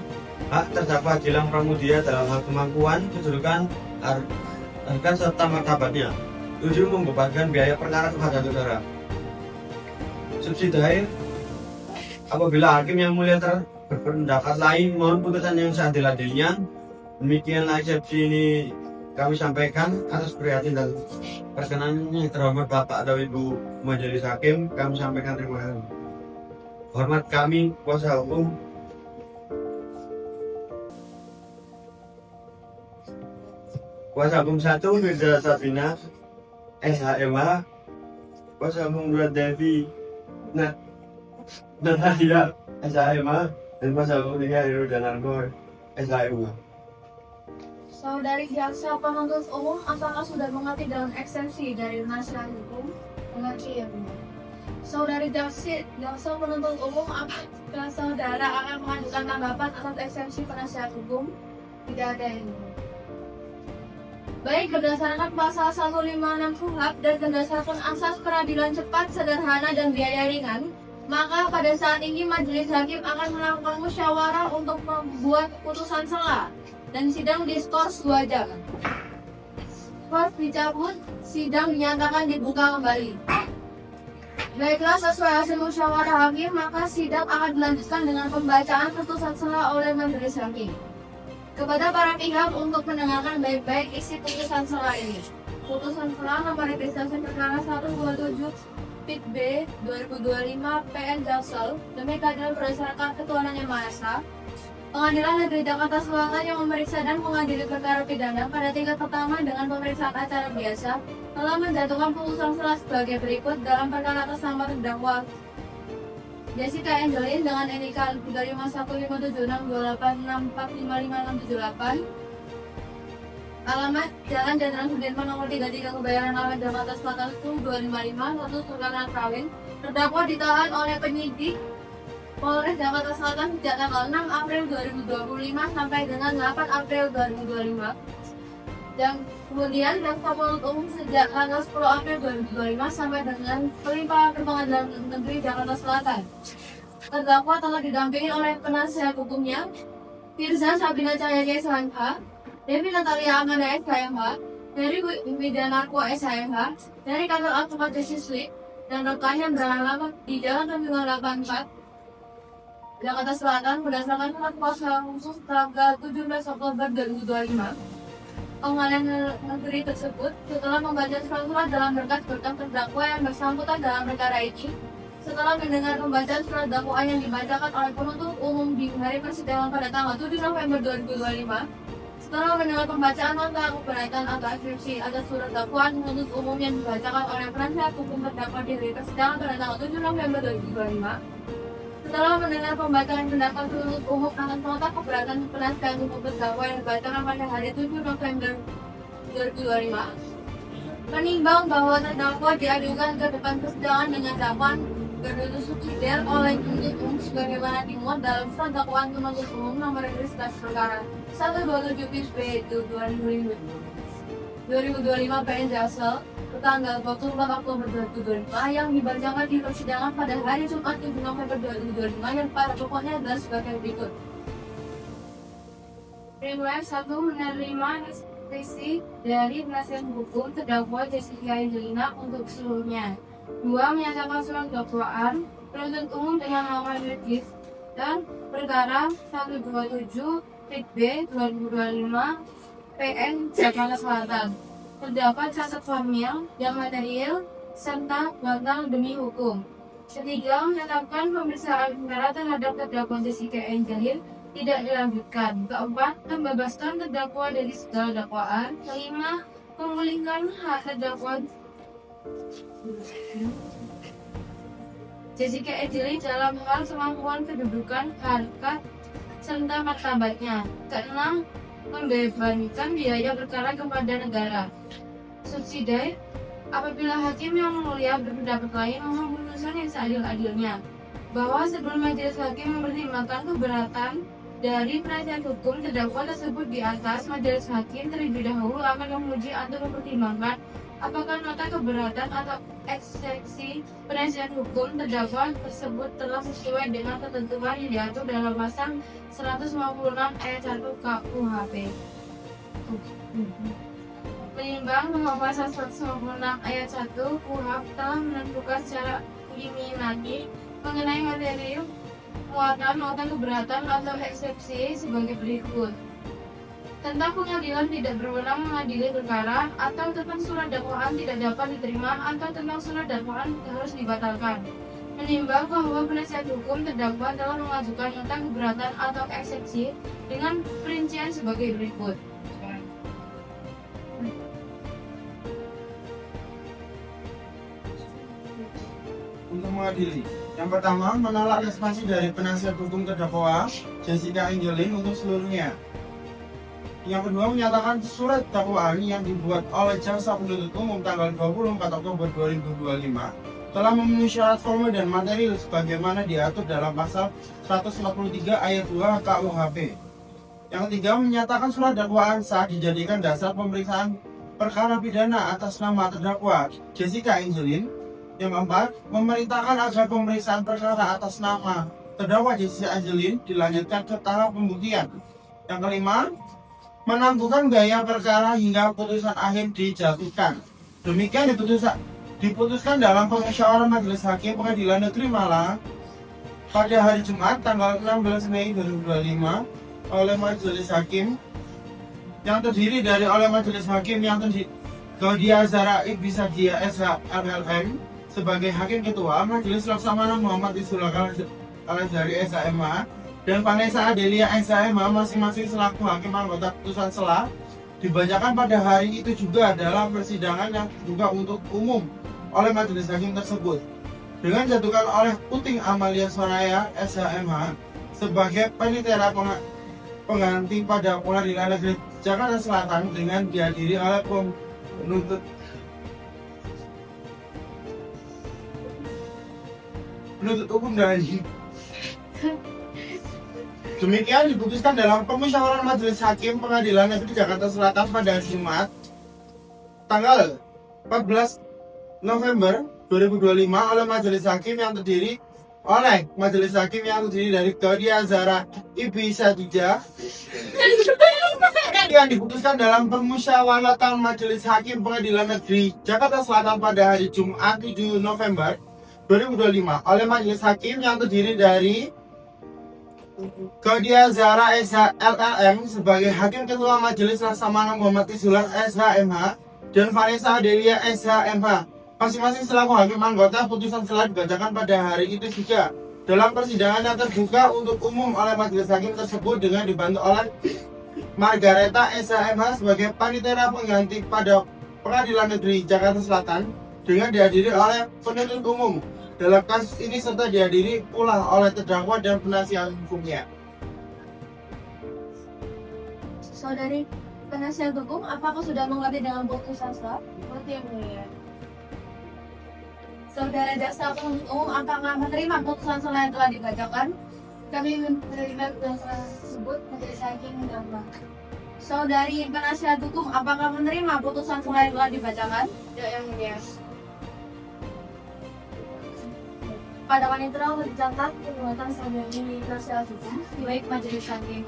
hak terdakwa Gilang Pramudia dalam hal kemampuan, kedudukan, harga serta martabatnya. 7. Membebankan biaya perkara kepada negara. Subsidiar apabila hakim yang mulia berpendapat lain mohon putusan yang seadil-adilnya. Demikianlah eksepsi ini kami sampaikan atas prihatin dan perkenannya terhormat Bapak atau Ibu Majelis Hakim. Kami sampaikan terima kasih. Hormat kami kuasa hukum. Kuasa hukum 1 Firza Sabina SHMH. Kuasa hukum 2 Devi Nadia SHMH. Dan kuasa hukum 3 Heru Danarko SHMH. Saudari jaksa penuntut umum apakah sudah mengerti dalam eksensi dari nasihat hukum? Mengerti ya Bu. Saudari jaksa penuntut umum apakah saudara akan mengajukan tanggapan atas eksensi penasihat hukum? Tidak ada yang baik berdasarkan pasal 156 KUHP dan berdasarkan asas peradilan cepat, sederhana, dan biaya ringan, maka pada saat ini majelis hakim akan melakukan musyawarah untuk membuat putusan sela dan sidang diskors 2 jam. Skors dicabut, sidang dinyatakan dibuka kembali. Baiklah, sesuai hasil musyawarah hakim, maka sidang akan dilanjutkan dengan pembacaan putusan sela oleh majelis hakim. Kepada para pihak untuk mendengarkan baik-baik isi putusan sela ini. Putusan sela nomor registrasi perkara 127 PIT B 2025 PN Jaksel demi keadilan berdasarkan ketuhanan yang Maha Esa. Pengadilan Negeri Jakarta Selatan yang memeriksa dan mengadili perkara pidana pada tingkat pertama dengan pemeriksaan acara biasa telah menjatuhkan putusan sela sebagai berikut dalam perkara atas nama terdakwa Jessica Angelin dengan NIK 351576286455678, alamat Jalan Jenderal Sudirman nomor 33 Kebayoran Lama Jakarta Selatan 255 1 Sultan Kawin. Terdakwa ditahan oleh penyidik Polres Jakarta Selatan sejak tanggal 6 April 2025 sampai dengan 8 April 2025. Dan kemudian jaksa penuntut umum sejak tanggal 10 April 2025 sampai dengan pelimpahan ke Pengadilan Negeri Jakarta Selatan. Terdakwa telah didampingi oleh penasihat hukumnya Firza Sabina Cahyadi SHMH, Devi Natalia Amanda SHMH, dari Widanarko SHMH, dari kantor advokat Justice League, dan rekannya beralamat di Jalan Tunjungan 84, Jakarta Selatan berdasarkan surat kuasa khusus tanggal 17 Oktober 2025. Pengadilan negeri tersebut setelah membaca surat-surat dalam berkas-berkas terdakwa yang bersangkutan dalam perkara ini, setelah mendengar pembacaan surat dakwaan yang dibacakan oleh penuntut umum di hari persidangan pada tanggal 7 November 2025, setelah mendengar pembacaan nota keberatan atau eksepsi atas surat dakwaan penuntut umum yang dibacakan oleh penasihat hukum terdakwa di hari persidangan pada tanggal 7 November 2025, setelah mendengar pembacaan pendapat penuntut umum atas nota keberatan penasihat hukum terdakwa yang dibacakan pada hari 7 November 2025, menimbang bahwa terdakwa diadukan ke depan persidangan dengan dakwaan berduduk subsidiar oleh penuntut umum sebagaimana dimuat dalam surat dakwaan penuntut umum nomor registrasi perkara 127 PIT B 2025 PN Jaksel tanggal 24 Oktober 2025 yang dibacakan di persidangan pada hari Jumat 7 November 2025 yang pada pokoknya adalah sebagai berikut. Riwayat 1 menerima instruksi dari penasihat hukum terdakwa Jessica Angelina untuk seluruhnya. 2. Menyatakan surat dakwaan penuntut umum dengan nomor regis dan perkara 127 PIT B 2025 PN Jakarta Selatan. Terdapat cacat formil yang material serta batal demi hukum. 3. Menetapkan pemeriksaan perkara terhadap terdakwa Jessica Angelin tidak dilanjutkan. 4. Membebaskan terdakwa dari segala dakwaan. 5. memulihkan hak terdakwa Jessica Angelin dalam hal kemampuan kedudukan, harkat, serta martabatnya. Keenam, membebankan biaya perkara kepada negara. Subsidi, apabila hakim yang mulia berpendapat lain memohon putusan yang seadil-adilnya, bahwa sebelum majelis hakim mempertimbangkan keberatan dari penasihat hukum terdakwa tersebut di atas, majelis hakim terlebih dahulu akan menguji atau mempertimbangkan apakah nota keberatan atau eksepsi penasihat hukum terdakwa tersebut telah sesuai dengan ketentuan yang diatur dalam pasal 156 ayat 1 KUHP. Menimbang bahwa pasal 156 ayat 1 KUHP telah menentukan secara eliminatif mengenai materi muatan nota keberatan atau eksepsi sebagai berikut. Tentang pengadilan tidak berwenang mengadili perkara, atau tentang surat dakwaan tidak dapat diterima, atau tentang surat dakwaan harus dibatalkan. Menimbang bahwa penasihat hukum terdakwa telah mengajukan nota keberatan atau eksepsi dengan perincian sebagai berikut. Untuk mengadili, yang pertama menolak responsi dari penasihat hukum terdakwa Jessica Angelin untuk seluruhnya. Yang kedua, menyatakan surat dakwaan yang dibuat oleh jaksa penuntut umum tanggal 24 Oktober 2025 telah memenuhi syarat formal dan material sebagaimana diatur dalam pasal 153 ayat 2 KUHP. Yang ketiga, menyatakan surat dakwaan sah dijadikan dasar pemeriksaan perkara pidana atas nama terdakwa Jessica Angelin. Yang keempat, memerintahkan agar pemeriksaan perkara atas nama terdakwa Jessica Angelin dilanjutkan ke tahap pembuktian. Yang kelima, menentukan biaya perkara hingga putusan akhir dijatuhkan. Demikian diputuskan dalam pemusyawaratan Majelis Hakim Pengadilan Negeri Malang pada hari Jumat tanggal 16 Mei 2025 oleh Majelis Hakim yang terdiri dari Majelis Hakim yang terdiri Claudia Zara Ibisadia SH LLM sebagai Hakim Ketua, Majelis Laksamana Muhammad Isullah Al-Azhari SHMH dan Vanessa Adelia SHMH masing-masing selaku hakim anggota putusan selah dibacakan pada hari itu juga dalam persidangan yang dibuka untuk umum oleh majelis hakim tersebut dengan dijatuhkan oleh Puting Amalia Soraya SHMH sebagai panitera pengganti pada Pengadilan Negeri Jakarta Selatan dengan dihadiri oleh penuntut umum dari Demikian diputuskan dalam pemusyawaratan Majelis Hakim Pengadilan Negeri Jakarta Selatan pada Jumat tanggal 14 November 2025 oleh Majelis Hakim yang terdiri dari Claudia Zara Ibisadia yang diputuskan dalam pemusyawaratan Majelis Hakim Pengadilan Negeri Jakarta Selatan pada hari Jumat 7 November 2025 oleh Majelis Hakim yang terdiri dari Claudia Zara SHLLM sebagai Hakim Ketua Majelis Laksamana Muhammad Isullah SHMH dan Vanessa Adelia SHMH masing-masing selaku hakim anggota putusan selah dibacakan pada hari itu juga dalam persidangan yang terbuka untuk umum oleh majelis hakim tersebut dengan dibantu oleh Margareta SHMH sebagai panitera pengganti pada Pengadilan Negeri Jakarta Selatan dengan dihadiri oleh penuntut umum dalam kasus ini serta dihadiri pula oleh terdakwa dan penasihat hukumnya. Saudari penasihat hukum, apakah sudah mengerti dengan putusan selah? Mengerti yang mulia. Saudara jaksa penuntut umum, apakah menerima putusan selah yang telah dibacakan? Kami menerima putusan tersebut majelis hakim mendaftar. Saudari penasihat hukum, apakah menerima putusan selah yang telah dibacakan? Tidak yang mulia. Pada panitera untuk dicatat perbuatan saudari penasihat hukum, baik majelis hakim.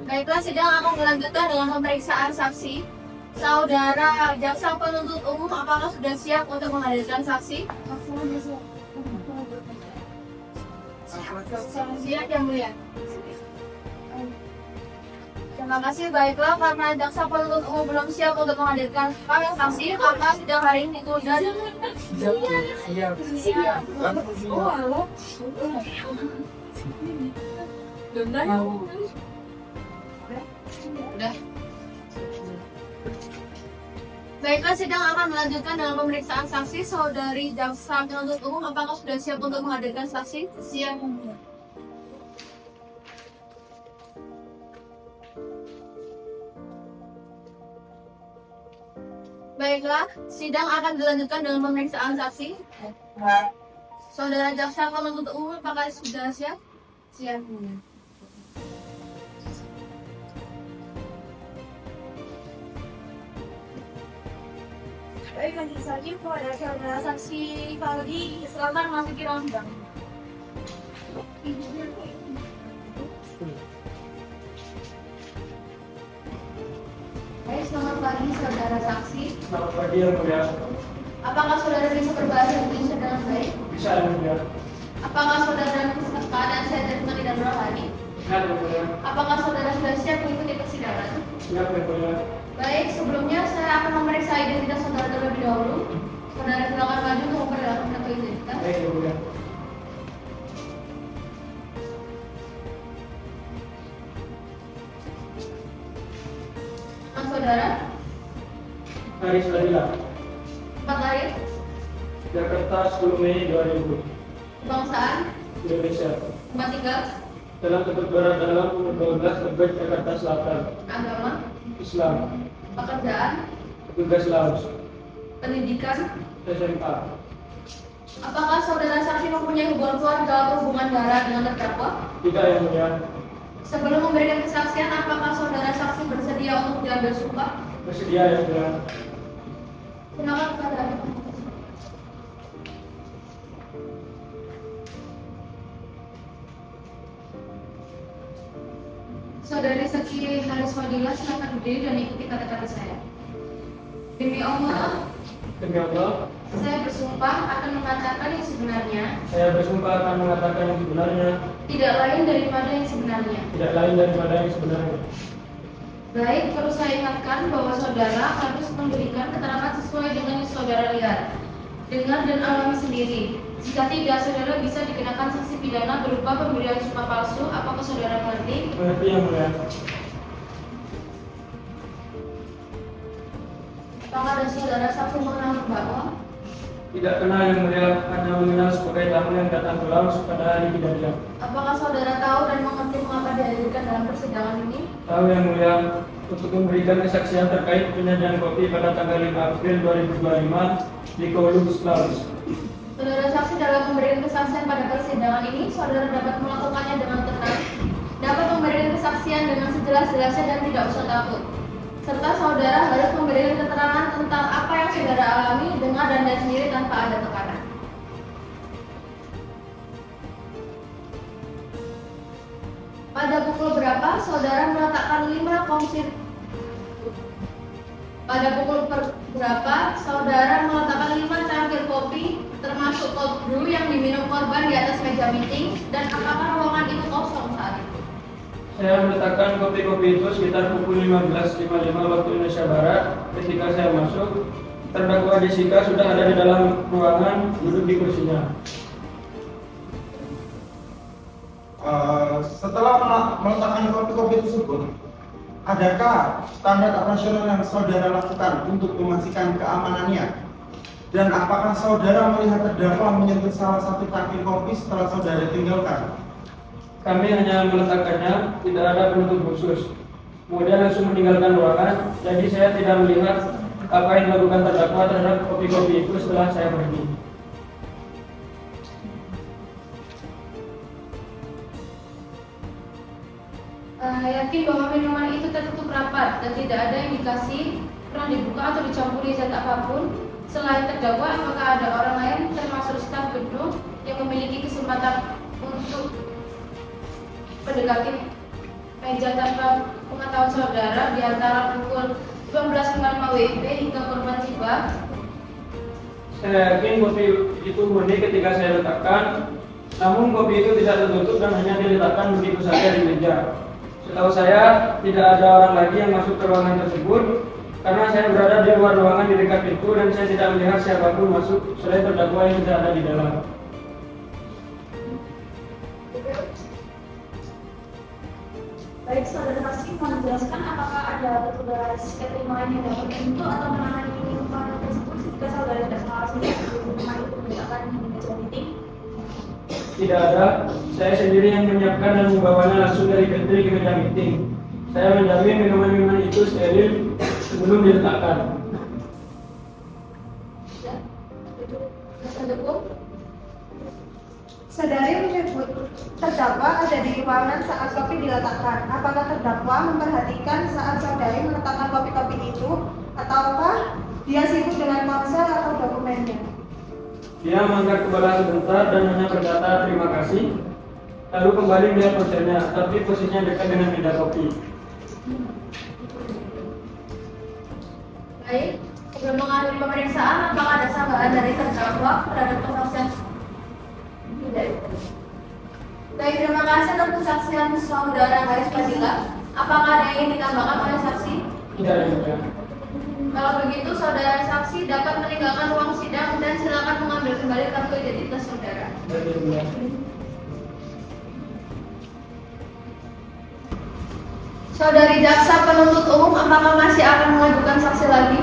Baiklah, sidang akan melanjutkan dengan pemeriksaan saksi. Saudara jaksa penuntut umum, apakah sudah siap untuk menghadirkan saksi? Siap yang mulia. Terima kasih, baiklah karena jaksa penuntut umum belum siap untuk menghadirkan kami saksi karena sidang hari ini ditunda. Udah. Baiklah, sidang akan melanjutkan dengan pemeriksaan saksi. Saudari jaksa penuntut umum, apakah sudah siap untuk menghadirkan saksi? Siap. Baiklah, sidang akan dilanjutkan dengan pemeriksaan saksi. Saudara jaksa penuntut umum, apakah sudah siap? Siap. Baik, lanjut saja kepada saudara saksi Valdi. Selamat memasuki ruang sidang. Baik, selamat pagi saudara saksi. Selamat pagi yang mulia. Apakah saudara bisa berbahasa Indonesia dengan baik? Bisa yang mulia. Apakah saudara dalam keadaan sehat dan tidak berhari? Sehat yang mulia. Apakah saudara sudah siap mengikuti persidangan? Siap yang mulia. Baik, sebelumnya saya akan memeriksa identitas saudara terlebih dahulu. Saudara silakan maju untuk memperlihatkan kartu identitas. Baik yang mulia. Nama saudara, Haris Adila, tempat lahir, Jakarta 10 Mei 2000. kebangsaan, Indonesia. tempat tinggal, Dalam Ketut Barat dalam umur 12 Tebet, Jakarta Selatan. agama, Islam. pekerjaan, Petugas Laos. pendidikan. SMA. Apakah saudara saksi mempunyai hubungan keluarga atau hubungan darah dengan terdakwa? Tidak yang mulia. Sebelum memberikan kesaksian, apakah saudara saksi bersedia untuk diambil sumpah? Bersedia yang mulia. Silakan kepada Saudari saksi Haris Fadila, silakan berdiri dan ikuti kata-kata saya. Demi Allah, Demi Allah, saya bersumpah akan mengatakan yang sebenarnya, saya bersumpah akan mengatakan yang sebenarnya, tidak lain daripada yang sebenarnya. tidak lain daripada yang sebenarnya. Baik, perlu saya ingatkan bahwa saudara harus memberikan keterangan sesuai dengan yang saudara lihat, dengar dan alami sendiri. Jika tidak, saudara bisa dikenakan sanksi pidana berupa pemberian sumpah palsu. Apakah saudara mengerti? Mengerti yang mulia. Apakah ada saudara saksi mengenal terdakwa? Tidak kenal yang mulia, hanya mengenal sebagai tamu yang datang ke Laos pada hari kejadian. Apakah saudara tahu dan mengerti mengapa dihadirkan dalam persidangan ini? Tahu yang mulia, untuk memberikan kesaksian terkait penyajian kopi pada tanggal 5 April 2025 di Kowloon, Laos. Saudara saksi dalam memberikan kesaksian pada persidangan ini, saudara dapat melakukannya dengan tenang, dapat memberikan kesaksian dengan sejelas-jelasnya dan tidak usah takut. Serta saudara harus memberikan keterangan tentang apa yang saudara alami, dengar dan lihat sendiri tanpa ada tekanan. Pada pukul berapa saudara meletakkan 5 komsir? Pada pukul berapa saudara meletakkan 5 cangkir kopi termasuk cold brew yang diminum korban di atas meja meeting, dan apakah ruangan itu kosong saat itu? Saya meletakkan kopi-kopi itu sekitar pukul 15.55 waktu Indonesia Barat. Ketika saya masuk, terdakwa Jessica sudah ada di dalam ruangan, duduk di kursinya. Setelah meletakkan kopi-kopi tersebut, adakah standar operasional yang saudara lakukan untuk memastikan keamanannya? Dan apakah saudara melihat terdakwa menyentuh salah satu tangki kopi setelah saudara tinggalkan? Kami hanya meletakkannya, tidak ada penutup khusus. Kemudian langsung meninggalkan ruangan, jadi saya tidak melihat apa yang dilakukan terdakwa terhadap kopi-kopi itu setelah saya pergi. Yakin bahwa minuman itu tertutup rapat dan tidak ada indikasi pernah dibuka atau dicampuri zat apapun. Selain terdakwa, apakah ada orang lain termasuk staf gedung yang memiliki kesempatan untuk mendekati meja tanpa pengetahuan saudara di antara pukul 19.55 WIB hingga korban tiba? Saya yakin kopi itu murni ketika saya letakkan, namun kopi itu tidak tertutup dan hanya diletakkan begitu saja di meja. Setahu saya, tidak ada orang lagi yang masuk ke ruangan tersebut karena saya berada di luar ruangan di dekat pintu dan saya tidak melihat siapapun masuk selain terdakwa yang tidak ada di dalam. Baik, saudara saksi mau menjelaskan apakah ada petugas keterimaan yang dapat pintu atau menangani minuman tersebut jika saudara tidak salah sendiri rumah itu tidak akan meja meeting? Tidak ada, saya sendiri yang menyiapkan dan membawanya langsung dari pantry ke meja meeting. Saya menjamin minuman-minuman itu steril sebelum diletakkan. Ya, itu dasar hukum. Saudari menyebut terdakwa ada di ruangan saat kopi diletakkan. Apakah terdakwa memperhatikan saat saudari meletakkan kopi-kopi itu, ataukah dia sibuk dengan ponsel atau dokumennya? Dia mengangkat kepala sebentar dan hanya berkata terima kasih, lalu kembali melihat ponselnya, tapi posisinya dekat dengan meja kopi. Baik, sebelum mengakhiri pemeriksaan, apakah ada sanggahan dari terdakwa terhadap kesaksian? Tidak. Baik, terima kasih atas kesaksian saudara Haris Fadila. Apakah ada yang ingin ditambahkan oleh saksi? Tidak ada juga. Kalau begitu, saudara saksi dapat meninggalkan ruang sidang dan silakan mengambil kembali kartu identitas saudara. Tidak ada juga. Saudari jaksa penuntut umum, apakah masih akan mengajukan saksi lagi?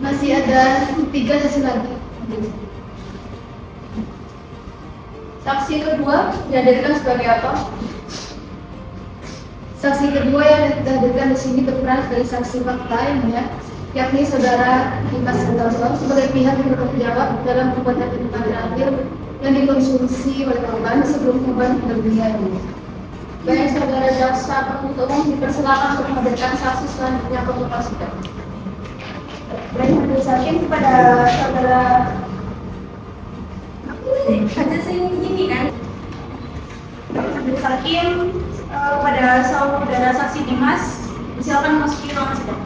Masih ada 3 saksi lagi. Saksi kedua dihadirkan sebagai apa? Saksi kedua yang dihadirkan di sini berperan sebagai saksi fakta yang mulia, yakni saudara Dimas Santoso sebagai pihak yang bertanggung jawab dalam perbuatan minuman terakhir yang dikonsumsi oleh korban sebelum korban meninggal dunia. Baik, saudara jaksa penuntut umum dipersilakan untuk menghadirkan saksi selanjutnya untuk sidang. Baik, majelis hakim kepada saudara ada ini kan? Majelis hakim pada saudara saksi Dimas, silakan memasuki ruangan sidang.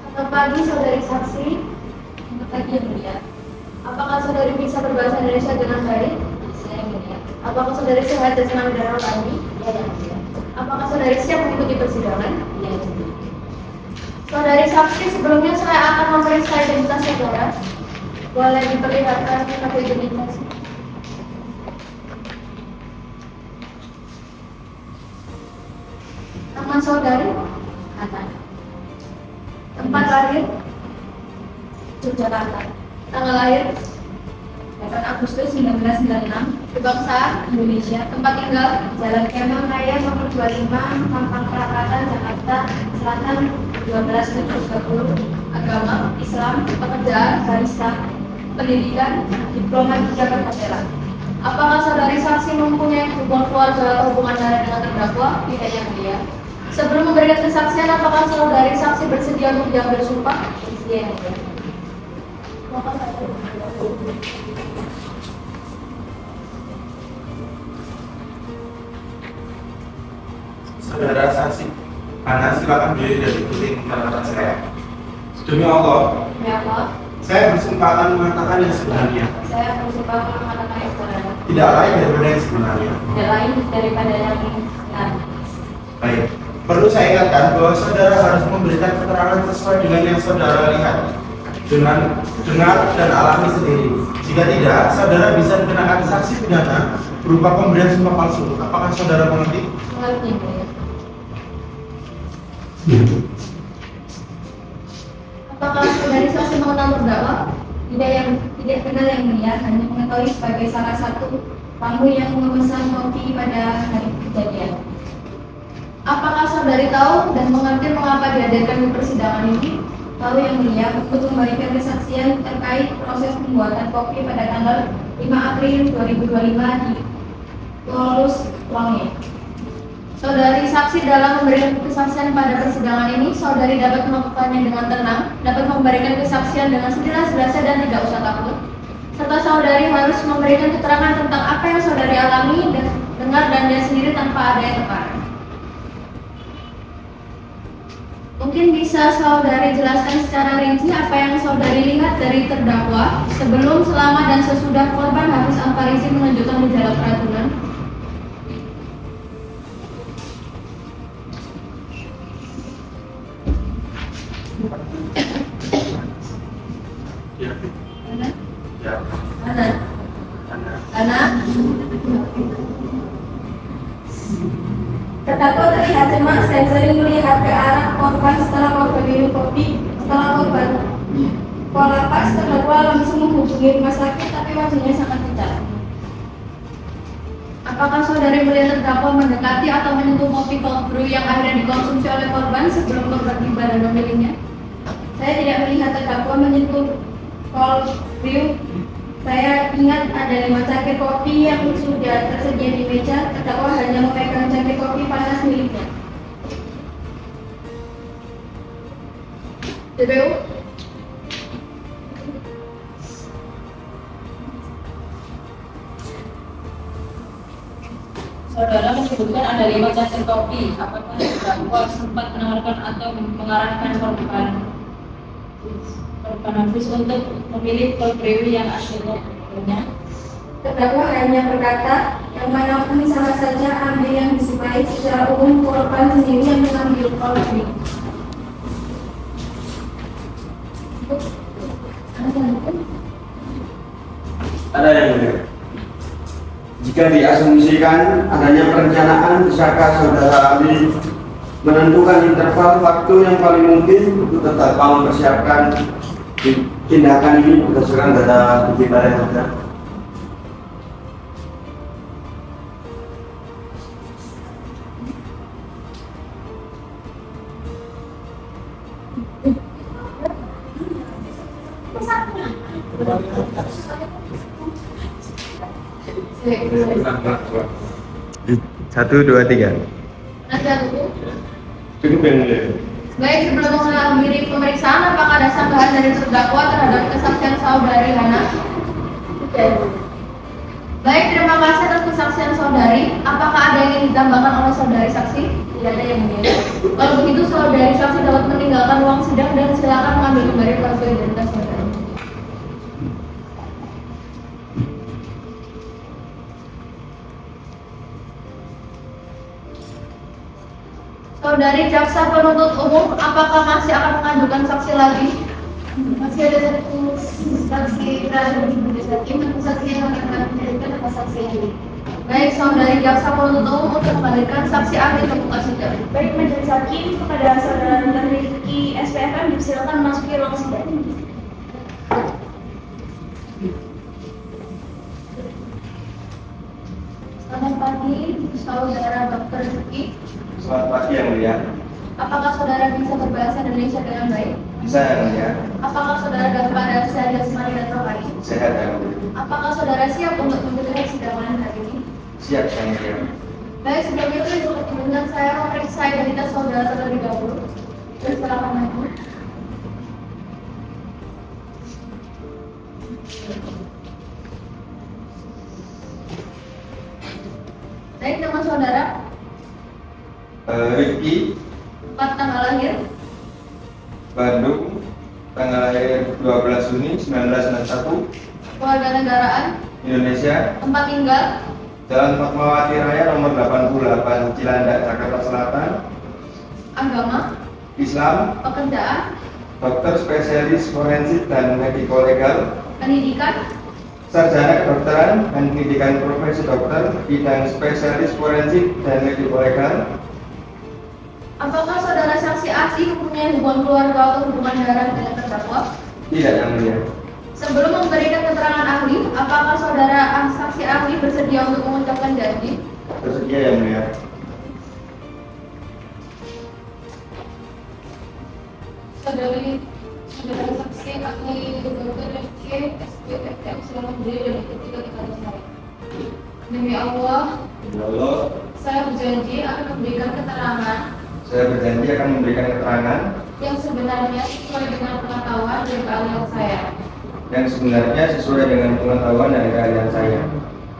Selamat pagi saudari saksi. Selamat pagi yang mulia. Apakah saudari bisa berbahasa Indonesia dengan baik? Saya yang mulia. Apakah saudari sehat dan senang di dalam kami? Ya yang mulia. Apakah saudari siap mengikuti persidangan? Ya yang mulia. Saudari saksi, sebelumnya saya akan memeriksa identitas saudara. Boleh diperlihatkan kartu identitas. Nama saudari? Anak. Tempat lahir? Yogyakarta. Tanggal lahir? 8 Agustus 1996. Kebangsaan? Indonesia. Tempat tinggal? Jalan Kemang Raya nomor 25, Mampang Perapatan, Jakarta Selatan 12-20. Agama Islam, pekerjaan barista, pendidikan diploma Jakarta Tera. Apakah saudari saksi mempunyai hubungan keluarga atau hubungan darah dengan terdakwa? Tidak yang mulia. Sebelum memberikan kesaksian, apakah saudari saksi bersedia untuk diambil sumpah? Iya yang mulia. Saudara saksi, Anda silakan berdiri dan ikuti penjelasan saya. Demi Allah, Ya Allah, saya bersumpah akan mengatakan yang sebenarnya, saya bersumpah mengatakan yang sebenarnya, tidak lain daripada yang sebenarnya. tidak lain daripada yang benar. Baik, perlu saya ingatkan bahwa saudara harus memberikan keterangan sesuai dengan yang saudara lihat, dengan dengar dan alami sendiri. Jika tidak, saudara bisa dikenakan sanksi pidana berupa pemberian sumpah palsu. Apakah saudara mengerti? Mengerti, ya. Apakah saudari saksi mengenal terdakwa? Tidak kenal yang mulia, hanya mengetahui sebagai salah satu tamu yang memesan kopi pada hari kejadian. Apakah saudari tahu dan mengerti mengapa dihadirkan di persidangan ini? Tahu yang mulia, untuk memberikan kesaksian terkait proses pembuatan kopi pada tanggal 5 April 2025 di Polres Wangi. Saudari saksi dalam memberikan kesaksian pada persidangan ini, saudari dapat melakukannya dengan tenang, dapat memberikan kesaksian dengan sejelas-jelasnya dan tidak usah takut. Serta saudari harus memberikan keterangan tentang apa yang saudari alami, dengar dan lihat sendiri tanpa ada yang tekanan. Mungkin bisa saudari jelaskan secara rinci apa yang saudari lihat dari terdakwa sebelum, selama, dan sesudah korban habis Amparisi menunjukkan gejala keracunan? Ana? Terdakwa terlihat cemas dan sering melihat ke arah korban setelah korban minum kopi. Setelah korban kolaps, terdakwa langsung menghubungi rumah sakit, tapi wajahnya sangat pucat. Apakah saudari melihat terdakwa mendekati atau menyentuh kopi cold brew yang akhirnya dikonsumsi oleh korban sebelum korban tiba dan memilihnya? Saya tidak melihat terdakwa menyentuh cold brew. Saya ingat ada 5 cangkir kopi yang sudah tersedia di meja. Terdakwa hanya memegang cangkir kopi panas miliknya. DPU? Saudara menyebutkan ada 5 cangkir kopi. Apakah terdakwa sempat menawarkan atau mengarahkan korban habis untuk memilih cold brew yang akhirnya? Terdakwa hanya berkata, yang mana pun sama saja ambil yang disukai. Secara umum korban sendiri yang mengambil cold brew. Ada yang mulia. Jika diasumsikan adanya perencanaan, bisakah saudara ahli menentukan interval waktu yang paling mungkin untuk terdakwa mempersiapkan tindakan ini berdasarkan data digital yang ada? Satu, dua, tiga. Cukup yang mulia. Baik, sebelum mengakhiri pemeriksaan, apakah ada sanggahan dari terdakwa terhadap kesaksian saudari Hana? Baik, terima kasih atas kesaksian saudari. Apakah ada yang ingin ditambahkan oleh saudari saksi? Tidak ada yang mulia. Kalau begitu, saudari saksi dapat meninggalkan ruang sidang dan silakan mengambil kembali kartu identitas saudari. Saudari jaksa penuntut umum, apakah masih akan mengajukan saksi lagi? Masih ada satu saksi saksi yang akan memberikan kesaksian ini. Baik, saudari jaksa penuntut umum untuk menghadirkan saksi ahli ke muka sidang. Baik, majelis hakim, kepada saudara Rifki SPFM dipersilakan memasuki ruang sidang. Selamat pagi, saudara Dr. Rifki. Selamat pagi yang mulia. Apakah saudara bisa berbahasa Indonesia dengan baik? Bisa yang mulia. Apakah saudara dalam keadaan sehat jasmani dan rohani? Sehat yang mulia. Apakah saudara siap untuk mengikuti persidangan hari ini? Siap yang mulia. Baik, sebelum itu untuk kemudian saya memeriksa identitas saudara terlebih dahulu. Silakan maju. Baik, nama saudara, Rifki, tanggal lahir, Bandung, tanggal lahir 12 Juni 1991, keluarga negaraan, Indonesia, tempat tinggal, Jalan Fatmawati Raya nomor 88 Cilandak, Jakarta Selatan, agama, Islam, pekerjaan, dokter spesialis forensik dan mediko legal, pendidikan, sarjana kedokteran dan pendidikan profesi dokter, bidang spesialis forensik dan mediko legal. apakah saudara saksi ahli mempunyai hubungan keluarga atau hubungan darah dengan terdakwa? Tidak yang mulia. Sebelum memberikan keterangan ahli, apakah saudara saksi ahli bersedia untuk mengucapkan janji? Bersedia yang mulia. Saudara saksi ahli Dr. Rifki SPFM selamat berdiri dan ikuti keterangan saya. Demi Allah, Ya Allah, saya berjanji akan memberikan keterangan saya berjanji akan memberikan keterangan yang sebenarnya sesuai dengan pengetahuan dan keahlian saya. yang sebenarnya sesuai dengan pengetahuan dan keahlian saya.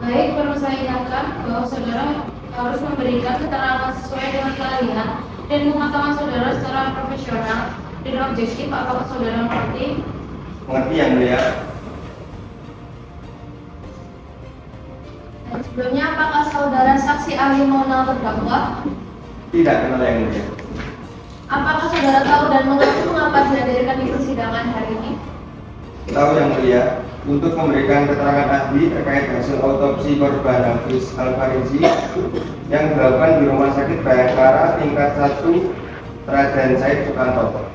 Baik, perlu saya ingatkan bahwa saudara harus memberikan keterangan sesuai dengan keahlian dan mengatakan saudara secara profesional dan objektif. Apakah saudara mengerti? Mengerti yang mulia. Dan sebelumnya, apakah saudara saksi ahli mengenal terdakwa? Tidak kenal yang mulia. Apakah saudara tahu dan mengerti mengapa dihadirkan di persidangan hari ini? Tahu yang mulia, untuk memberikan keterangan ahli terkait hasil autopsi korban Hafiz Al-Farizi yang dilakukan di Rumah Sakit Bayangkara tingkat 1 Raden Said Sukanto.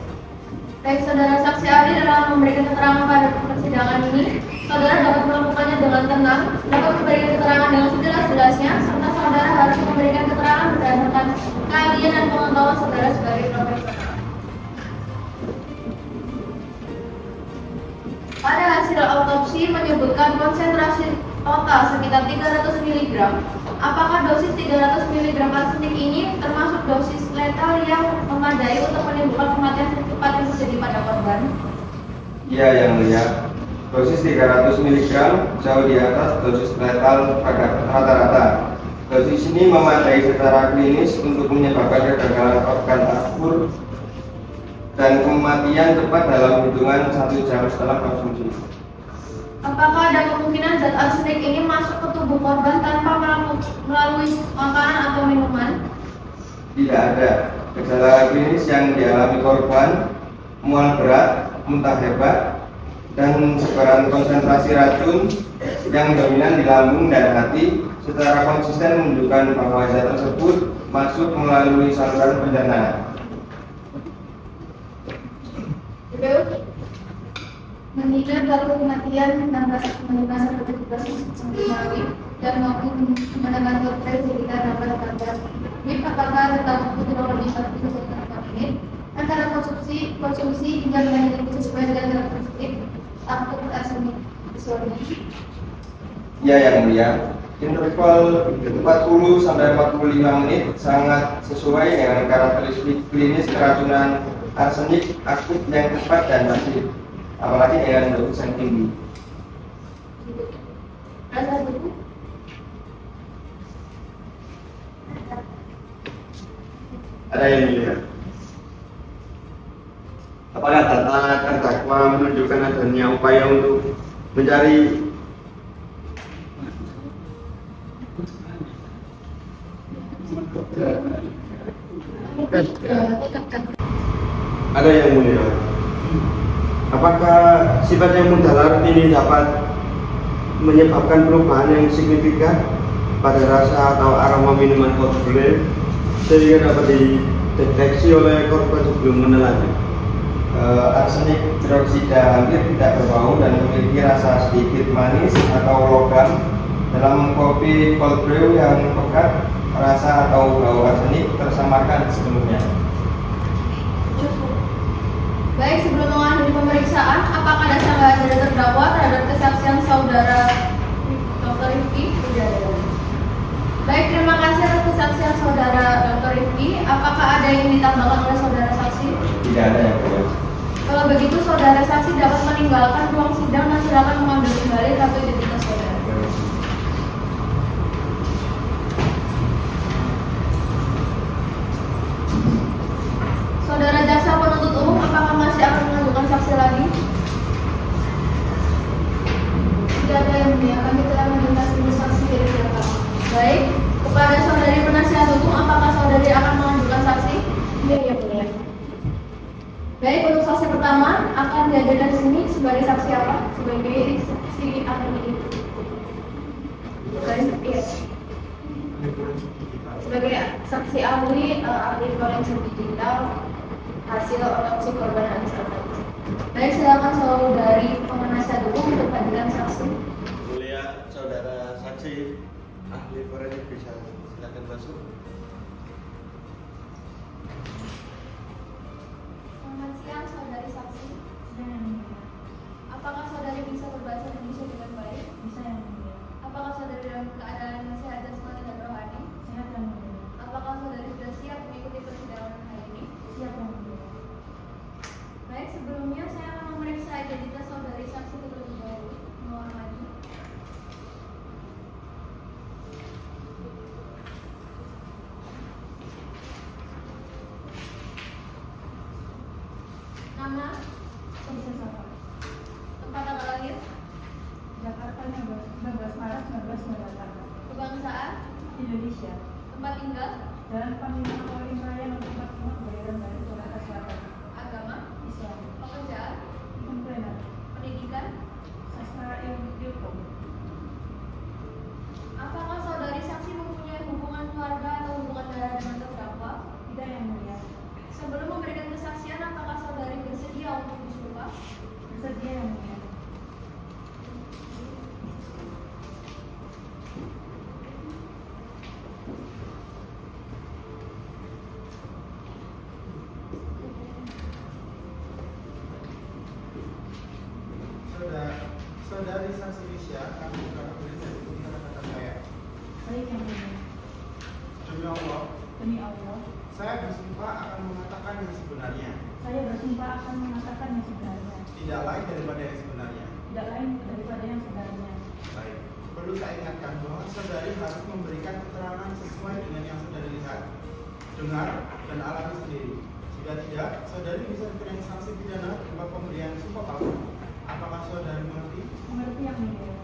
Baik, saudara saksi ahli dalam memberikan keterangan pada persidangan ini, saudara dapat melakukannya dengan tenang, dapat memberikan keterangan dengan sejelas-jelasnya, serta saudara harus memberikan keterangan berdasarkan keahlian dan pengetahuan saudara sebagai profesional. Pada hasil autopsi menyebutkan konsentrasi total sekitar 300 mg. Apakah dosis 300 mg arsenik ini termasuk dosis letal yang memadai untuk menimbulkan kematian secepat yang terjadi pada korban? Iya yang mulia, dosis 300 mg jauh di atas dosis letal pada rata-rata. Dosis ini memadai secara klinis untuk menyebabkan kegagalan organ akut dan kematian cepat dalam hitungan 1 jam setelah konsumsi. Apakah ada kemungkinan zat arsenik ini masuk ke tubuh korban tanpa melalui makanan atau minuman? Tidak ada. Gejala klinis yang dialami korban mual berat, muntah hebat, dan sebaran konsentrasi racun yang dominan di lambung dan hati secara konsisten menunjukkan bahwa zat tersebut masuk melalui saluran pencernaan. Mengingat kalau kematian 16 menit sampai 17 Januari dan maupun mendengar dokter sekitar 16 apakah tetap kurang lebih 1 menit antara konsumsi hingga menjadi sesuai dengan karakteristik akut arsenik disorder? Ya yang mulia, interval 40 sampai 45 menit sangat sesuai dengan karakteristik klinis keracunan arsenik akut yang cepat dan masif, apalagi dengan dosis yang tinggi. Rasa tubuh? Ada yang dilihat. Apakah data terdakwa menunjukkan adanya upaya untuk mencari ada yang mulia? Apakah sifat yang mudarat ini dapat menyebabkan perubahan yang signifikan pada rasa atau aroma minuman kopi sehingga dapat dideteksi oleh korban sebelum menelannya? Arsenik hidroksida hampir tidak berbau dan memiliki rasa sedikit manis atau logam. Dalam kopi cold brew yang pekat, rasa atau bau arsenik tersamarkan sepenuhnya. Baik, sebelum mengakhiri pemeriksaan, apakah ada sanggahan dari terdakwa terhadap kesaksian saudara Dr. Rifki? Baik, terima kasih atas kesaksian saudara Dr. Rifki. Apakah ada yang ditambahkan oleh saudara saksi? Tidak ada yang mulia. Kalau begitu, saudara saksi dapat meninggalkan ruang sidang dan silakan mengambil kembali kartu identitas saudara. Saudara jaksa penuntut umum, apakah masih akan mengajukan saksi lagi? Tidak ada yang mulia, kami telah mendengar saksi dari siapa. Baik, kepada saudari penasihat hukum, apakah saudari akan mengajukan saksi? Iya, ya mulia. Baik, untuk saksi pertama akan dihadirkan di sini sebagai saksi apa? Sebagai saksi ahli. Iya. Sebagai saksi ahli forensik digital hasil otopsi korban Hafiz Al-Farizi. Baik, silakan saudari penasihat hukum untuk hadirkan saksi. Mulia saudara saksi ahli forensik bisa silakan masuk. Selamat siang saudari saksi. Apakah saudari bisa berbahasa Indonesia dengan baik? Bisa yang mulia. Apakah saudari dalam keadaan sehat jasmani dan rohani? Sehat yang mulia. Apakah saudari sudah siap mengikuti persidangan hari ini? Siap yang mulia. Baik, sebelumnya saya akan memeriksa identitas saudari saksi terlebih dahulu. Mohon maju. Kebangsaan Indonesia. Tempat tinggal. Dan Panglima Polim Raya Nomor 45 Kebayoran Baru, Jakarta Selatan. Agama. Islam. Pekerjaan. Entrepreneur. Pendidikan. Sastra Ilmu. Apakah saudari saksi mempunyai hubungan keluarga atau hubungan darah dengan terdakwa? Tidak, Yang Mulia. Sebelum memberikan kesaksian, apakah saudari bersedia untuk disumpah? Bersedia, Yang Mulia. Saudari saksi Risha, kami akan berikan kata-kata saya. Baik, Yang Mulia. Demi Allah, Demi Allah, saya bersumpah akan mengatakan yang sebenarnya, saya bersumpah akan mengatakan yang sebenarnya. tidak lain daripada yang sebenarnya. Tidak lain daripada yang sebenarnya. Baik, perlu saya ingatkan bahwa saudari harus memberikan keterangan sesuai dengan yang saudari lihat, dengar, dan alami sendiri. Jika tidak, saudari bisa dikenai sanksi pidana berupa pemberian sumpah palsu. Apakah saudari mengerti? Mengerti, Yang Mulia.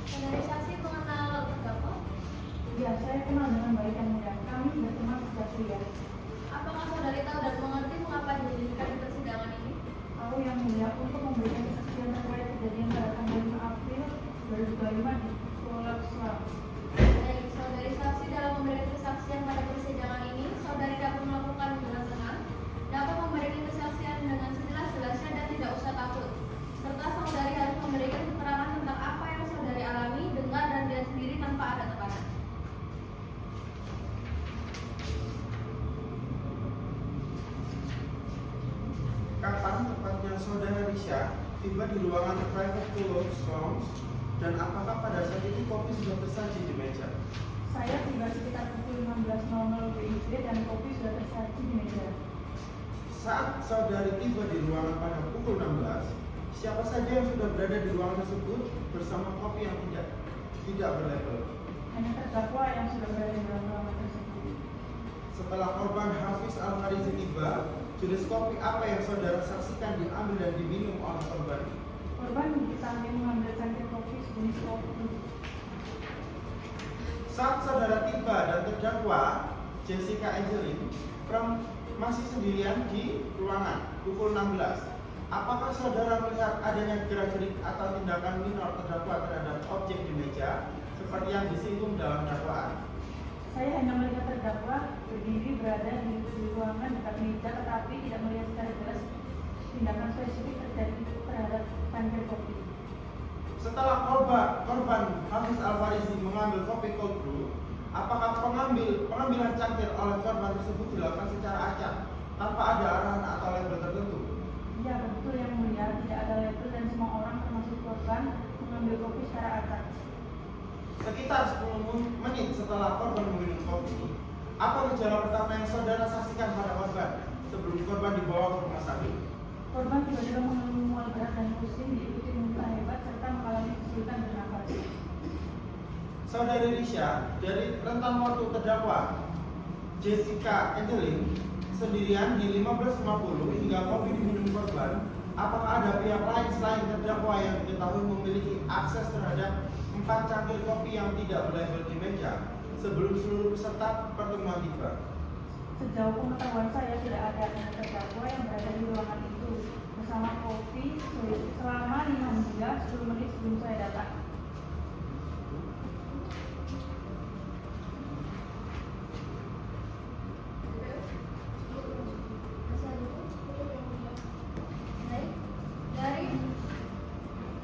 Saudari saksi mengenal terdakwa? Ya, saya kenal dengan baik, Yang Mulia. Kami berteman sejak kuliah. Apakah saudari tahu dan mengerti mengapa dihadirkan di persidangan ini? Tahu, Yang Mulia, untuk memberikan kesaksian terkait kejadian pada tanggal 5 April 2025 di Sekolah Islam. Baik, saudari saksi dalam memberikan kesaksian pada persidangan ini, saudari dapat melakukan dengan tenang, dapat memberikan kesaksian dengan sejelas-jelasnya dan tidak usah takut. Serta saudari harus memberikan keterangan tentang apa yang saudari alami, dengar, dan lihat sendiri tanpa ada tekanan. Kapan tepatnya saudara Risha tiba di ruangan private lounge dan apakah pada saat itu kopi sudah tersaji di meja? Saya tiba sekitar pukul 15.00 WIB dan kopi sudah tersaji di meja. Saat saudari tiba di ruangan pada pukul 16, siapa saja yang sudah berada di ruangan tersebut bersama kopi yang tidak berlabel? Hanya terdakwa yang sudah berada di dalam ruangan tersebut. Setelah korban Hafiz Al-Farizi tiba, jenis kopi apa yang saudara saksikan diambil dan diminum oleh korban? Korban diketahui mengambil cangkir kopi sejenis kopi. Saat saudara tiba dan terdakwa Jessica Angelin masih sendirian di ruangan pukul 16, apakah saudara melihat adanya gerak-gerik atau tindakan minor terdakwa terhadap objek di meja seperti yang disinggung dalam dakwaan? Saya hanya melihat terdakwa berdiri berada di ruangan dekat meja, tetapi tidak melihat secara jelas tindakan spesifik terjadi terhadap cangkir kopi. Setelah korban Hafiz Al-Farizi mengambil kopi cold brew, apakah pengambilan cangkir oleh korban tersebut dilakukan secara acak tanpa ada arahan atau label tertentu? Ya, betul, Yang Mulia, tidak ada label dan semua orang termasuk korban mengambil kopi secara acak. Sekitar 10 menit setelah korban meminum kopi, apa gejala pertama yang saudara saksikan pada korban sebelum korban dibawa ke rumah sakit? Korban tiba-tiba mengalami mual berat dan pusing, diikuti muntah hebat serta mengalami kesulitan bernafas. Saudari Risha, dari rentan waktu terdakwa Jessica Angelin sendirian di 15.50 hingga kopi diminum korban, apakah ada pihak lain selain terdakwa yang diketahui memiliki akses terhadap 4 cangkir kopi yang tidak berlabel di meja sebelum seluruh peserta pertemuan tiba? Sejauh pengetahuan saya, tidak ada terdakwa yang berada di ruangan itu bersama kopi selama 5 hingga 10 menit sebelum saya datang. Baik, dari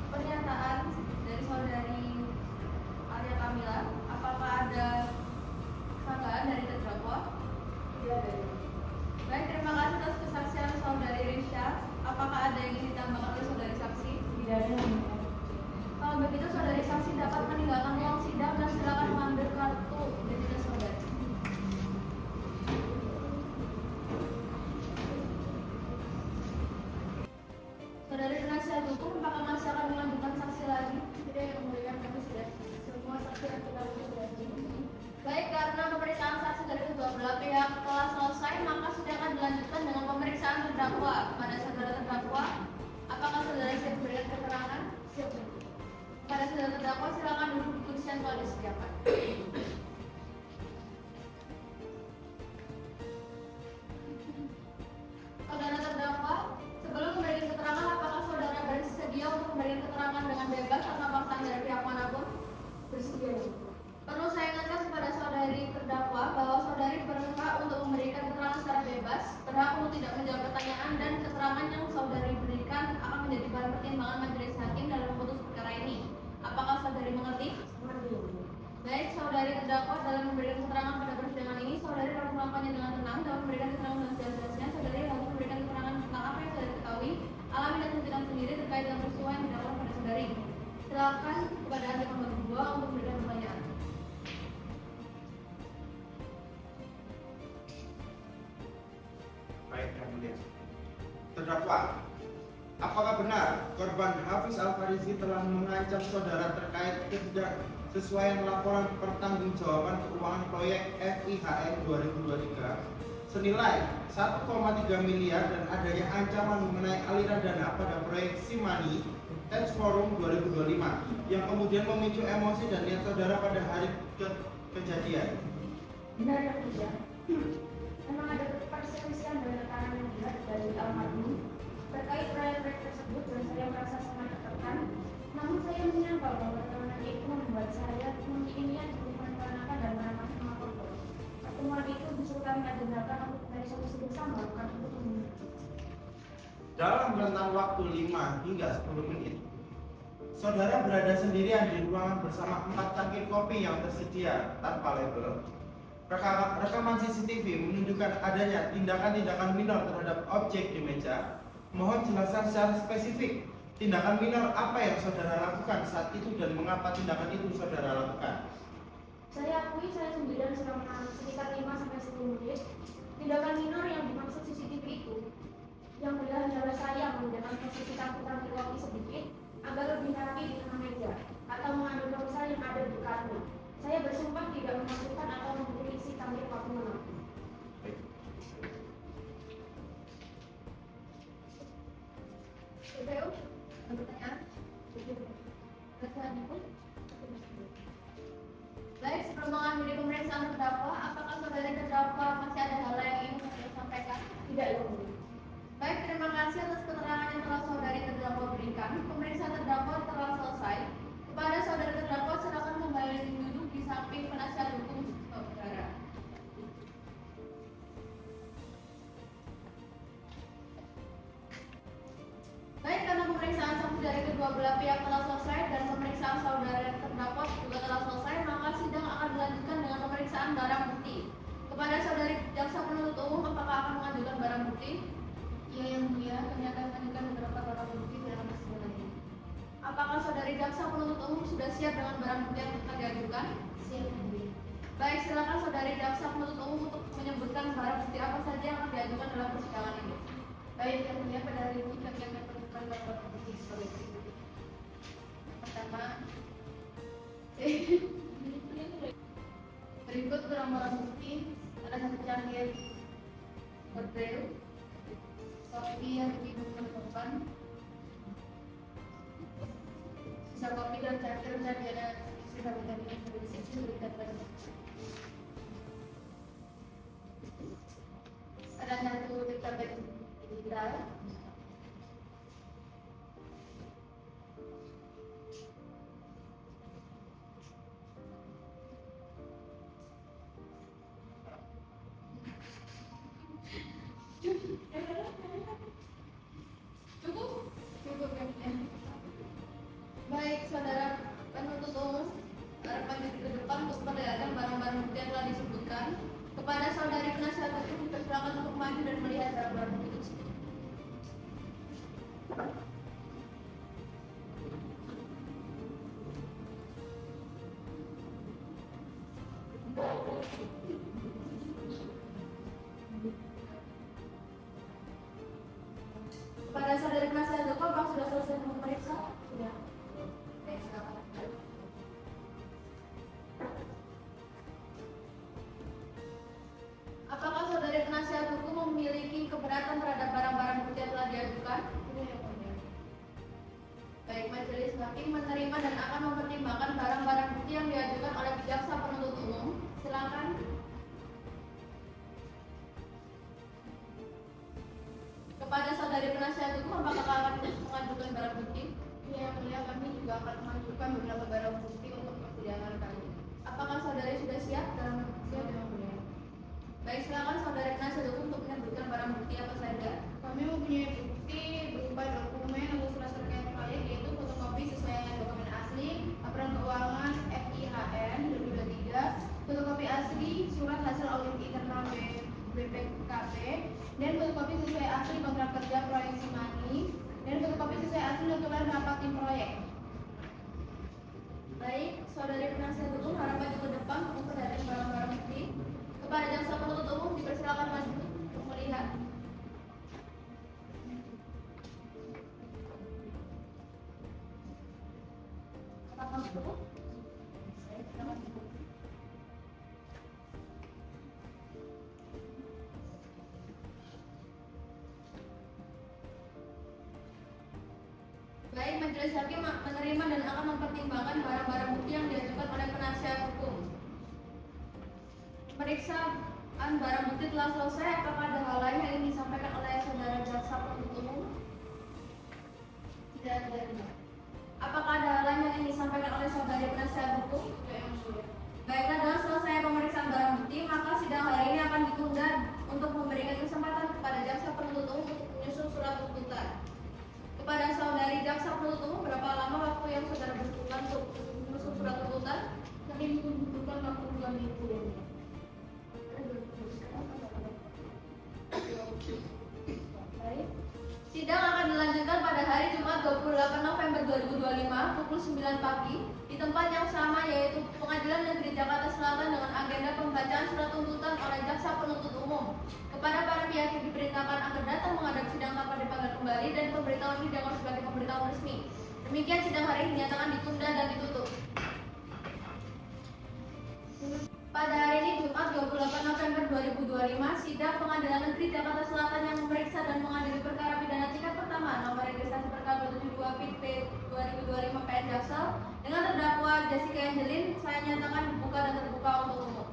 pernyataan dari saudari Arya Kamila, apakah ada sanggahan dari terdakwa? Tidak ada. Baik, terima kasih atas kesaksian saudari Risha. Apakah ada yang ingin ditambahkan oleh saudari saksi? Tidak ada, Yang Mulia. Kalau begitu, saudari saksi dapat meninggalkan ruang sidang dan silakan mengambil kartu identitas saudari. Saudari penasihat hukum, apakah masih akan melanjutkan saksi lagi? Tidak, Yang Mulia, kami sudah semua saksi yang kita sudah. Baik, karena pemeriksaan saksi dari kedua belah pihak telah selesai, maka sudah akan dilanjutkan dengan pemeriksaan terdakwa. Pada saudara terdakwa, apakah saudara siap memberikan keterangan? Siap. Pada saudara terdakwa, silakan duduk yang telah disediakan. Saudara terdakwa, sebelum memberikan keterangan, apakah saudara bersedia untuk memberikan keterangan dengan bebas tanpa paksaan dari pihak manapun? Bersedia. Perlu saya ingatkan kepada saudari terdakwa bahwa saudari berhak untuk memberikan keterangan secara bebas, berhak untuk tidak menjawab pertanyaan, dan keterangan yang saudari berikan akan menjadi bahan pertimbangan majelis hakim dalam memutus perkara ini. Apakah saudari mengerti? Baik, saudari terdakwa dalam memberikan keterangan pada persidangan ini, saudari harus melakukannya dengan tenang. Dalam memberikan keterangan dengan sejelas-jelasnya, saudari harus memberikan keterangan tentang apa yang saudari ketahui, alami dan tentukan sendiri terkait dengan peristiwa yang dilakukan pada saudari. Silakan kepada hakim nomor 2 untuk memberikan pertanyaan. Baik, yang mulia. Terdakwa, apakah benar korban Hafiz Al-Farizi telah mengancam saudara terkait ketidaksesuaian laporan pertanggungjawaban keuangan proyek FIHN 2023 senilai 1,3 miliar dan adanya ancaman mengenai aliran dana pada proyek Simani Tax Forum 2025 yang kemudian memicu emosi dan niat saudara pada hari kejadian? Benar yang mulia. Memang ada perselisihan dan tekanan yang berat dari almarhum terkait proyek-proyek tersebut dan saya merasa sangat tertekan. Namun saya menyangka bahwa tekanan itu membuat saya menginginkan direncanakan dan merampas nama korban. Pertemuan itu justru kami agendakan untuk mencari solusi bersama, bukan untuk membunuh. Dalam rentang waktu 5 hingga 10 menit, saudara berada sendirian di ruangan bersama 4 cangkir kopi yang tersedia tanpa label. Rekaman CCTV menunjukkan adanya tindakan-tindakan minor terhadap objek di meja. Mohon jelaskan secara spesifik tindakan minor apa yang saudara lakukan saat itu dan mengapa tindakan itu saudara lakukan. Saya akui saya sendirian selama sekitar 5-10 menit. Tindakan minor yang dimaksud CCTV itu yang benar adalah saya menggunakan posisi cangkir kopi sedikit agar lebih rapi di tengah meja atau mengambil pulsa yang ada di dekatnya. Saya bersumpah tidak memasukkan atau memberi isi cangkir kopi manapun. PPU, ada pertanyaan? Pertanyaan pun? Baik, sebelum mengakhiri pemeriksaan terdakwa, apakah saudara terdakwa masih ada hal yang ingin saudara sampaikan? Tidak, Yang Mulia. Baik, terima kasih atas keterangan yang telah saudari terdakwa berikan. Pemeriksaan terdakwa telah selesai. Kepada saudara terdakwa, silakan kembali duduk di samping penasihat hukum saudara. Baik, karena pemeriksaan saksi dari kedua belah pihak telah selesai dan pemeriksaan saudara terdakwa juga telah selesai, maka sidang akan dilanjutkan dengan pemeriksaan barang bukti. Kepada saudari jaksa penuntut umum, apakah akan mengajukan barang bukti? Ya, Yang Mulia, kami akan mengajukan beberapa barang bukti dalam persidangan ini. Apakah saudari jaksa penuntut umum sudah siap dengan barang bukti yang akan diajukan? Siap, Yang Mulia. Baik, silakan saudari jaksa penuntut umum untuk menyebutkan barang bukti apa saja yang akan diajukan dalam persidangan ini. Baik, Yang Mulia, pada hari ini kami akan menemukan barang bukti sebagai berikut. Pertama, berikut barang bukti ada satu cangkir berdeu, kopi yang dihidupkan korban, sisa kopi dan cangkir dan ada sisa vitamin yang berisik diberikan pada ada satu tablet digital. Cukup? Cukup ya. Baik, saudara penuntut umum, harapan ke depan untuk memperlihatkan barang-barang bukti yang telah disebutkan. Kepada saudari penasihat hukum, dipersilakan untuk maju dan melihat barang-barang bukti tersebut. Kepada saudari penasihat hukum, apakah sudah selesai memeriksa? Sudah. Baik, silakan. Apakah saudari penasihat hukum memiliki keberatan terhadap barang-barang bukti yang telah diajukan? Tidak, Yang Mulia. Baik, majelis hakim menerima dan akan mempertimbangkan barang-barang bukti yang diajukan apakah akan mengajukan barang bukti? Ya, mulia, kami juga akan mengajukan beberapa barang bukti untuk persidangan kami. Apakah saudari sudah siap dalam Siap, Yang Mulia. Baik, silakan saudari penasihat hukum untuk menyebutkan barang bukti apa saja. Kami mempunyai bukti berupa dokumen atau surat terkait proyek, yaitu fotokopi sesuai dengan dokumen asli, laporan keuangan FIHN 2023, fotokopi asli surat hasil audit internal BPKP, dan fotokopi sesuai asli kontrak kerja proyek Simani, dan fotokopi sesuai asli notulen rapat tim proyek. Baik, saudari penasihat hukum harap maju ke depan untuk memperlihatkan barang-barang bukti. Kepada jaksa penuntut umum dipersilakan maju untuk melihat. Apakah cukup? Silakan. Baik, majelis hakim menerima dan akan mempertimbangkan barang-barang bukti yang diajukan oleh penasihat hukum. Pemeriksaan barang bukti telah selesai. Apakah ada hal lain yang ingin disampaikan oleh saudara jaksa penuntut umum? Tidak ada. Apakah ada hal lain yang ingin disampaikan oleh saudari penasihat hukum? Baiklah, dengan selesai pemeriksaan barang bukti, maka sidang hari ini akan ditunda untuk memberikan kesempatan kepada jaksa penuntut umum untuk menyusun surat tuntutan. Kepada saudari jaksa penuntut umum, berapa lama waktu yang saudara butuhkan untuk menyusun surat tuntutan? Kami membutuhkan waktu 2 minggu. Baik. Sidang akan dilanjutkan pada hari Jumat 28 November 2025 pukul 9 pagi di tempat yang sama, yaitu Pengadilan Negeri Jakarta Selatan, dengan agenda pembacaan surat tuntutan oleh jaksa penuntut umum. Kepada para pihak yang diperintahkan agar datang menghadap sidang tanpa dipanggil kembali, dan pemberitahuan ini dianggap sebagai pemberitahuan resmi. Demikian sidang hari ini dinyatakan ditunda dan ditutup. Pada hari ini Jumat 28 November 2025, sidang Pengadilan Negeri Jakarta Selatan yang memeriksa dan mengadili perkara pidana tingkat pertama nomor registrasi perkara 272 PIT 2025 PN Jaksel dengan terdakwa Jessica Angelin saya nyatakan dibuka dan terbuka untuk umum.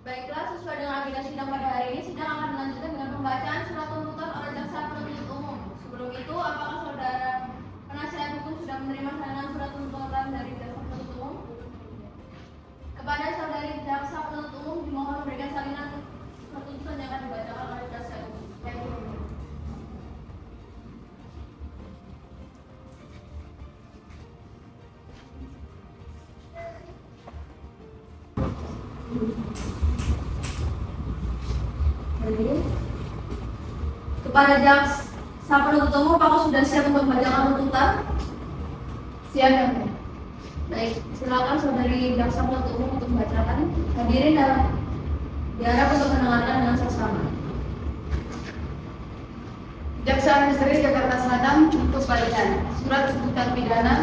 Baiklah, sesuai dengan agenda sidang pada hari ini, sidang akan dilanjutkan dengan pembacaan surat tuntutan oleh jaksa penuntut umum. Sebelum itu, apakah saudara penasihat hukum sudah menerima salinan surat tuntutan dari jaksa penuntut umum? Kepada saudari jaksa penuntut umum dimohon memberikan salinan surat tuntutan yang akan dibacakan oleh jaksa hukum. Kepada jaksa penuntut umum, apakah sudah siap untuk membacakan tuntutan? Siap, Yang Mulia. Baik, silakan saudari jaksa penuntut umum untuk membacakan. Hadirin diharap untuk mendengarkan dengan seksama. Jaksa Negeri Jakarta Selatan untuk bacaan surat tuntutan pidana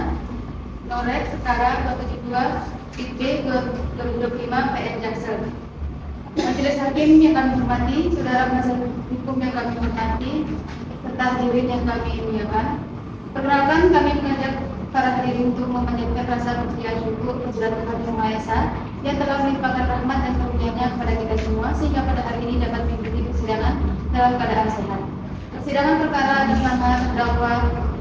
Norek Perkara 272 PIT 2025 PN Jaksel. Majelis Hakim yang kami hormati, saudara penasihat hukum yang kami hormati, serta hadirin yang kami muliakan. Perkenalkan, kami mengajak para hadirin untuk memanjatkan rasa puji syukur kepada Tuhan Yang Maha Esa yang telah melimpahkan rahmat dan karunia-Nya kepada kita semua, sehingga pada hari ini dapat mengikuti persidangan dalam keadaan sehat. Persidangan perkara di mana terdakwa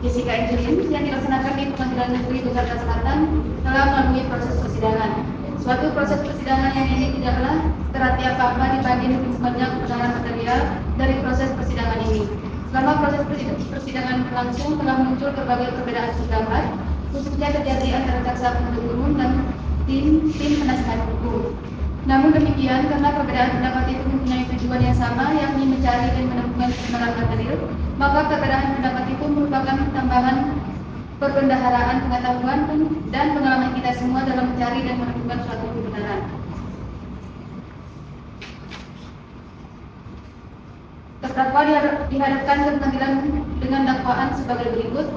Jessica Angelin yang dilaksanakan di Pengadilan Negeri Jakarta Selatan telah melalui proses persidangan. Suatu proses persidangan yang ini tidaklah terarti apa-apa dibanding sepanjang kebenaran material dari proses persidangan ini. Selama proses persidangan berlangsung telah muncul berbagai perbedaan pendapat, khususnya terjadi antara jaksa penuntut umum dan tim penasihat hukum. Namun demikian, karena perbedaan pendapat itu mempunyai tujuan yang sama, yakni mencari dan menemukan kebenaran material, maka perbedaan pendapat itu merupakan tambahan perbendaharaan pengetahuan dan pengalaman kita semua dalam mencari dan menemukan suatu kebenaran. Terdakwa dihadapkan ke pengadilan dengan dakwaan sebagai berikut,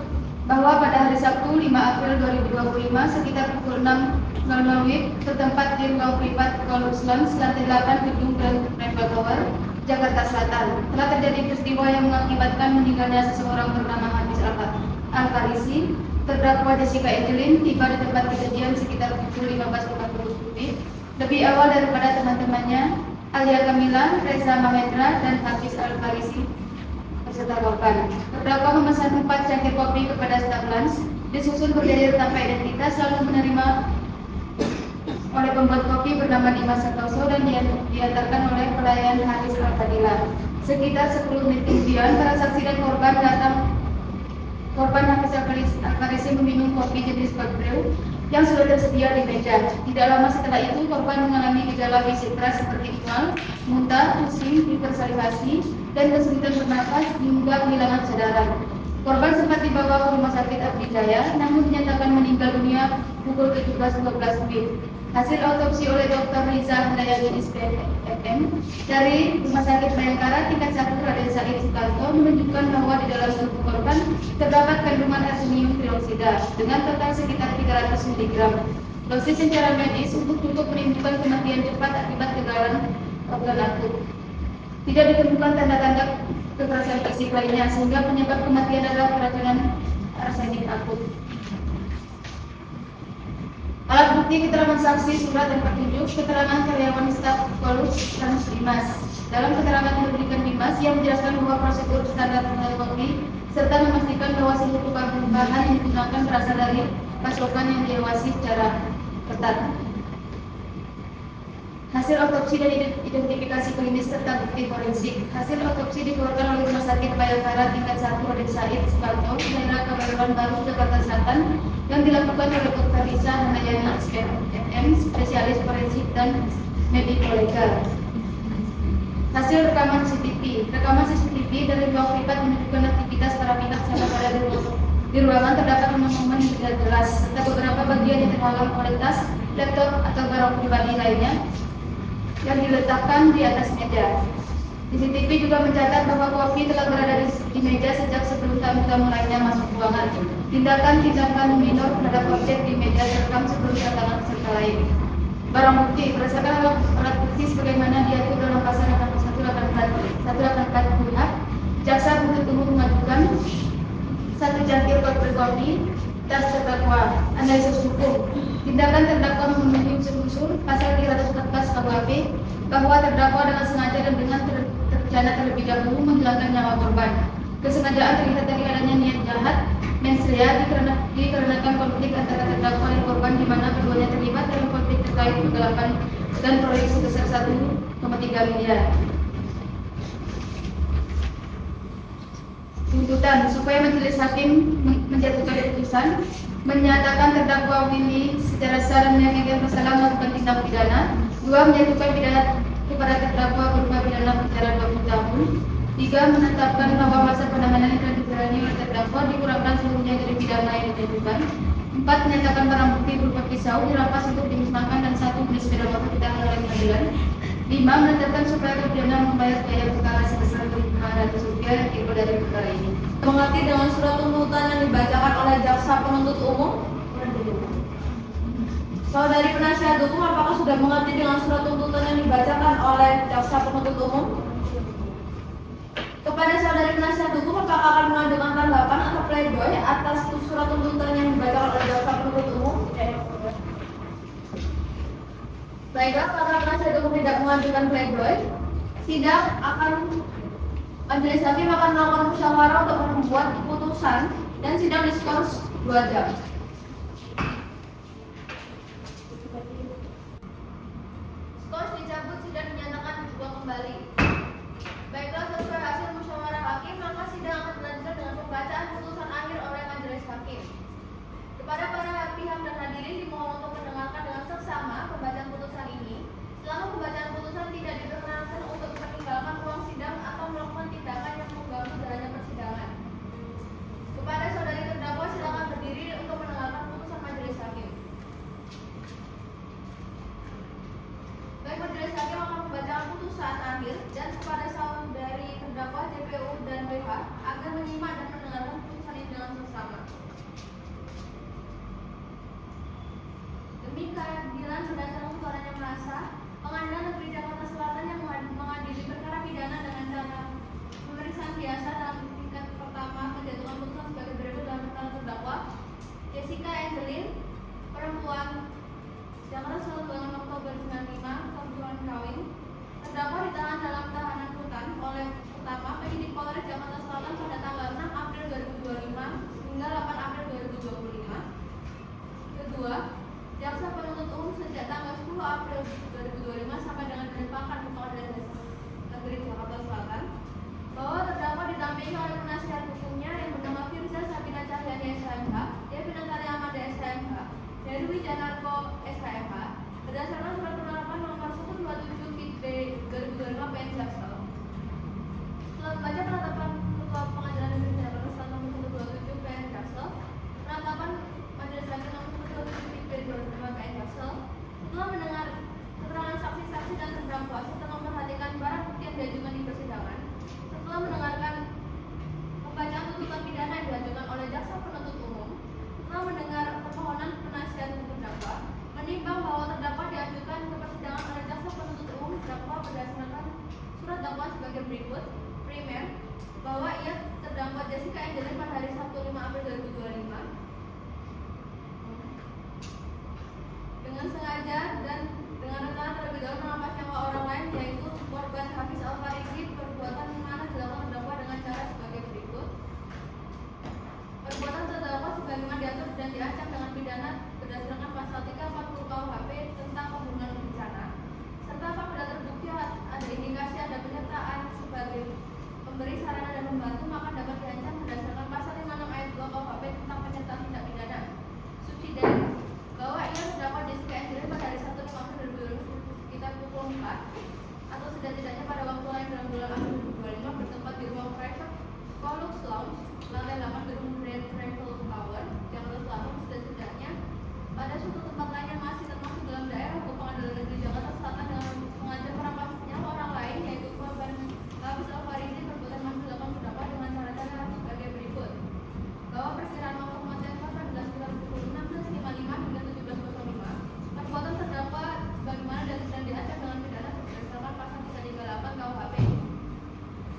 bahwa pada hari Sabtu 5 April 2025 sekitar pukul 6.00 WIB bertempat di ruang privat Kolus Lounge lantai 8 gedung Grand Plaza Tower, Jakarta Selatan telah terjadi peristiwa yang mengakibatkan meninggalnya seseorang bernama Hafiz Al-Farisi. Terdakwa Jessica Angelin tiba di tempat kejadian sekitar pukul 15.40 WIB lebih awal daripada teman-temannya Alia Kamila, Reza Mahendra, dan Hafiz Al-Farisi serta korban. Terdakwa memesan 4 cangkir kopi kepada staf lunch, disusun berdiri tanpa identitas, lalu menerima oleh pembuat kopi bernama Dimas Santoso dan diantarkan oleh pelayan Haris Al-Fadila. Sekitar 10 menit kemudian, para saksi dan korban datang. Korban Hafiz Al-Farisi meminum kopi jenis cold brew yang sudah tersedia di meja. Tidak lama setelah itu, korban mengalami gejala fisik keras seperti mual, muntah, pusing, hipersalivasi, dan kesulitan bernafas hingga kehilangan kesadaran. Korban sempat dibawa ke rumah sakit Abdi Jaya, namun dinyatakan meninggal dunia pukul 17.12 WIB. Hasil autopsi oleh Dr. Riza Handayani SPM dari Rumah Sakit Bayangkara tingkat 1 Raden Said Sukanto menunjukkan bahwa di dalam tubuh korban terdapat kandungan arsenium trioksida dengan total sekitar 300 mg. Dosis secara medis untuk cukup menimbulkan kematian cepat akibat kegalan organ akut. Tidak ditemukan tanda-tanda kekerasan fisik lainnya sehingga penyebab kematian adalah keracunan arsenik akut. Alat bukti keterangan saksi, surat dan petunjuk keterangan karyawan staf Polus Trans Dimas. Dalam keterangan yang diberikan Dimas, ia menjelaskan bahwa prosedur standar penguat kopi serta memastikan bahwa seluruh bahan yang digunakan berasal dari pasokan yang diawasi secara ketat. Hasil otopsi dan identifikasi klinis serta bukti forensik. Hasil otopsi dikeluarkan oleh Rumah Sakit Bayangkara tingkat 1 Raden Said Sukanto, daerah Kebayoran Baru, Jakarta Selatan, yang dilakukan oleh Dr. Riza Handayani SPM, spesialis forensik dan medikolegal. Hasil rekaman CCTV. Rekaman CCTV dari ruang privat menunjukkan aktivitas para pihak sama pada di ruangan terdapat momen yang tidak jelas serta beberapa bagian yang terhalang oleh tas, laptop atau barang pribadi lainnya yang diletakkan di atas meja. CCTV juga mencatat bahwa kopi telah berada di meja sejak sebelum tamu-tamu lainnya masuk ruangan. Tindakan-tindakan minor terhadap objek di meja terekam sebelum kedatangan peserta lain. Barang bukti berdasarkan alat bukti sebagaimana diatur dalam pasal 184 KUH, jaksa penuntut umum mengajukan 1 cangkir kopi, tas terdakwa, analisis hukum. Tindakan terdakwa memenuhi unsur pasal 314 KUHP bahwa terdakwa dengan sengaja dan dengan terencana terlebih dahulu menghilangkan nyawa korban. Kesengajaan terlihat dari adanya niat jahat, mens rea dikarenakan konflik antara terdakwa dan korban di mana keduanya terlibat dalam konflik terkait penggelapan dan proyek sebesar 1,3 miliar. Tuntutan supaya majelis hakim menjatuhkan putusan menyatakan terdakwa Willy secara sah dan meyakinkan bersalah melakukan tindak pidana. 2. Menjatuhkan pidana kepada terdakwa berupa pidana penjara 20 tahun. 3. Menetapkan bahwa masa penahanan yang telah dijalani oleh terdakwa dikurangkan seluruhnya dari pidana yang dijatuhkan. 4. Menyatakan barang bukti berupa pisau dirampas untuk dimusnahkan dan 1. Beli sepeda motor ditahan oleh pengadilan. 5. Menetapkan supaya terpidana membayar biaya perkara sebesar Rp500 yang diambil dari perkara ini. Mengerti dengan surat tuntutan yang dibacakan oleh jaksa penuntut umum? Saudari penasihat hukum, apakah sudah mengerti dengan surat tuntutan yang dibacakan oleh jaksa penuntut umum? Kepada saudari penasihat hukum, apakah akan mengajukan tanggapan atau pledoi atas surat tuntutan yang dibacakan oleh jaksa penuntut umum? Baiklah, karena penasihat hukum tidak mengajukan pledoi, sidang akan majelis hakim akan melakukan musyawarah untuk membuat keputusan dan sidang diskors 2 jam. Skors dicabut, sidang dinyatakan dibuka kembali. Baiklah, sesuai hasil musyawarah hakim, maka sidang akan dilanjutkan dengan pembacaan putusan akhir oleh majelis hakim. Kepada para pihak dan hadirin dimohon untuk mendengarkan dengan seksama pembacaan putusan ini. Selama pembacaan putusan tidak diperkenankan untuk meninggalkan ruang sidang atau melakukan tindakan yang mengganggu jalannya persidangan. Kepada saudari terdakwa, silakan berdiri untuk mendengarkan putusan majelis hakim. Baik, majelis hakim akan membacakan putusan akhir dan kepada saudari terdakwa JPU dan BH agar menyimak dan mendengarkan putusan ini dengan seksama. Demi keadilan berdasarkan ketuhanan yang maha esa, Pengadilan Negeri Jakarta Selatan yang mengadili perkara pidana dengan cara pemeriksaan biasa dalam tingkat pertama menjatuhkan putusan sebagai berikut dalam perkara terdakwa Jessica Angelin, perempuan, Jakarta Selatan 2 Oktober 95, kebetulan kawin. Terdakwa ditahan dalam tahanan rutan oleh Pertama, penyidik Polres Jakarta Selatan pada tanggal 6 April 2025 hingga 8 April 2025. Kedua, jaksa penuntut umum sejak tanggal 10 April 2025 sampai dengan penetapan di Pengadilan Negeri Jakarta Selatan bahwa terdakwa didampingi oleh penasihat hukumnya yang bernama Firza Sabina Cahyani SHMH, Devina Tari Amanda SHMH, Heru Wijanarko SHMH, berdasarkan surat penetapan nomor 127 2025 PN Jaksel. Setelah membaca penetapan Ketua Pengadilan Negeri Jakarta Selatan nomor 127 PN Jaksel, penetapan Majelis Hakim nomor 127 2025 PN Jaksel, setelah mendengar keterangan saksi-saksi dan terdakwa serta memperhatikan barang bukti yang diajukan di persidangan, setelah mendengarkan pembacaan tuntutan pidana yang diajukan oleh jaksa penuntut umum, setelah mendengar permohonan penasihat hukum terdakwa, menimbang bahwa terdakwa diajukan ke persidangan oleh jaksa penuntut umum terdakwa berdasarkan surat dakwaan sebagai berikut. Primer, bahwa ia terdakwa Jessica Angelin pada hari Sabtu 5 April 2025 dengan sengaja dan dengan rencana terlebih dahulu merampas nyawa orang lain, yaitu korban Hafiz Al-Farisi. Perbuatan mana dilakukan terdakwa dengan cara sebagai berikut. Perbuatan terdakwa sebagaimana diatur dan diancam dengan pidana berdasarkan pasal 340 KUHP tentang pembunuhan berencana, serta apabila terbukti ada indikasi ada penyertaan sebagai pemberi sarana dan membantu, maka dapat diancam berdasarkan pasal 56 ayat 2 KUHP tentang penyertaan tindak pidana. Subsidiary, bahwa ia terdakwa Jessica Angelin pada hari Sabtu 5 April 2025 sekitar pukul 4 atau setidaknya pada waktu lain dalam bulan April 2025 bertempat di ruang private Pollux Lounge, lantai 8 gedung Grand Travel Tower, Jakarta Selatan, setidaknya pada suatu tempat lain yang masih termasuk dalam daerah hukum Pengadilan Negeri Jakarta Selatan dengan mengancam merampas nyawa orang lain, yaitu korban Hafiz Al-Farisi. Perbuatan masih dilakukan terdakwa dengan cara-cara sebagai berikut. Bahwa perkiraan waktu kematian korban adalah sekitar pukul 16.55 hingga 17.05. Perbuatan terdakwa sebagaimana dan diancam dengan pidana berdasarkan pasal 338 KUHP.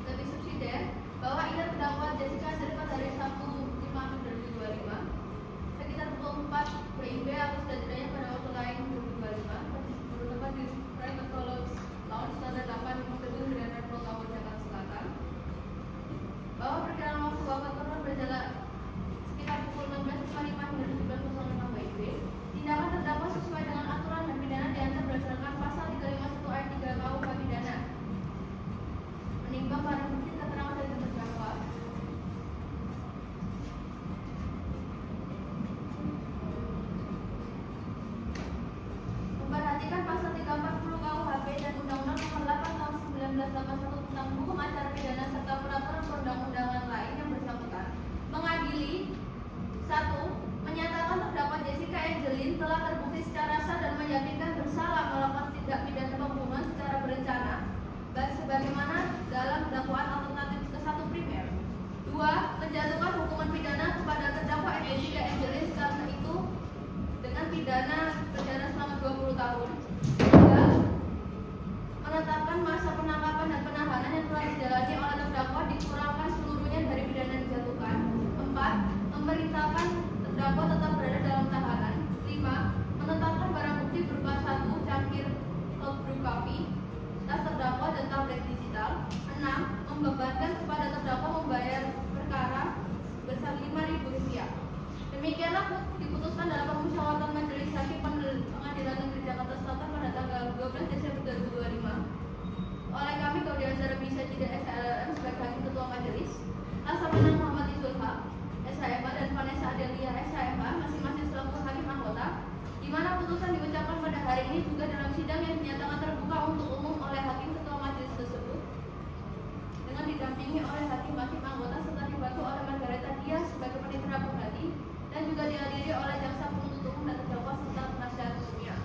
Lebih subsidiar, bahwa ia terdakwa Jessica Angelin pada hari Sabtu 5 April 2025 sekitar pukul 4 WIB atau setidaknya pada waktu lain 2025 bertempat di Private Pollux Lounge, lantai 8 gedung Grand Travel Tower, Jakarta Selatan. Bahwa perkiraan waktu wafat korban berjalan sekitar pukul 16.55 hingga 17.05 WIB. Tindakan terdakwa sesuai dengan aturan dan pidana diancam berdasarkan pasal 351 ayat 3 KUH pidana. Menimbang barang bukti keterangan dari terdakwa, memperhatikan pasal 340 KUHP dan Undang-Undang Nomor 8 Tahun 1981 tentang hukum acara pidana serta peraturan perundang-undangan lain yang bersangkutan, mengadili 1. Menyatakan terdakwa Jessica Angelin telah terbukti secara sah dan meyakinkan bersalah melakukan tindak pidana pembunuhan secara berencana sebagaimana dalam dakwaan alternatif ke-1 primer. 2. Menjatuhkan hukuman pidana kepada terdakwa Jessica Angelin karena itu dengan pidana penjara selama 20 tahun. 3. Menetapkan masa penangkapan dan penahanan yang telah dijalani oleh terdakwa dikurangkan seluruhnya dari pidana yang dijatuhkan. 4. Memerintahkan terdakwa tetap berada dalam tahanan. 5. Menetapkan barang bukti berupa 1 cangkir brew coffee, tas terdakwa dan tablet digital. 6. Membebankan kepada terdakwa membayar perkara sebesar Rp5.000. Demikianlah diputuskan dalam permusyawaratan Majelis Hakim Pengadilan Negeri Jakarta Selatan pada tanggal 12 Desember 2025 oleh kami Gaudi Azhar Bisa Tidak SHLM sebagai Hakim Ketua Majelis, Laksamana Muhammad Izulha SHMH dan Vanessa Adelia SHMH masing-masing selaku hakim anggota, di mana putusan diucapkan pada hari ini juga dalam sidang yang dinyatakan terbuka untuk umum oleh Hakim Ketua Majelis tersebut dengan didampingi oleh hakim-hakim anggota serta dibantu oleh Margareta Dias sebagai panitera pengganti dan juga dihadiri oleh jaksa penuntut umum dan terdakwa serta penasihat hukumnya.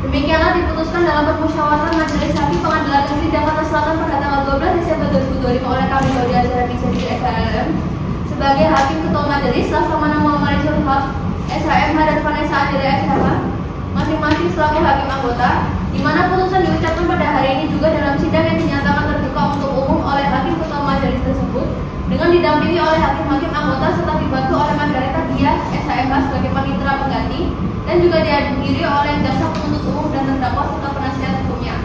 Demikianlah diputuskan dalam permusyawaratan Majelis Hakim Pengadilan Negeri Jakarta Selatan pada tanggal 12 Desember 2025 oleh kami Gaudi Azhar Bisa SHLM sebagai Hakim Ketua Majelis, Laksamana Muhammad Izulha SHMH dan Vanessa Adelia SHMH masing-masing selaku hakim anggota, di mana putusan diucapkan pada hari ini juga dalam sidang yang dinyatakan terbuka untuk umum oleh Hakim Ketua Majelis tersebut dengan didampingi oleh hakim-hakim anggota serta dibantu oleh Margareta Dia, SHMH sebagai panitera pengganti, dan juga dihadiri oleh jaksa penuntut umum dan terdakwa serta penasihat hukumnya.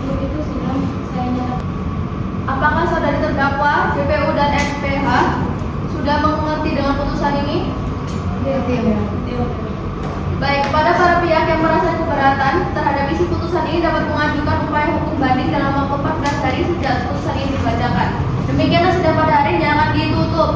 Untuk itu sidang saya nyatakan. Apakah saudari terdakwa, JPU dan SPH sudah mengerti dengan putusan ini? Baik, kepada para pihak yang merasa keberatan terhadap isi putusan ini dapat mengajukan upaya hukum banding dalam waktu 14 hari sejak putusan ini dibacakan. Demikianlah sidang pada hari ini akan ditutup.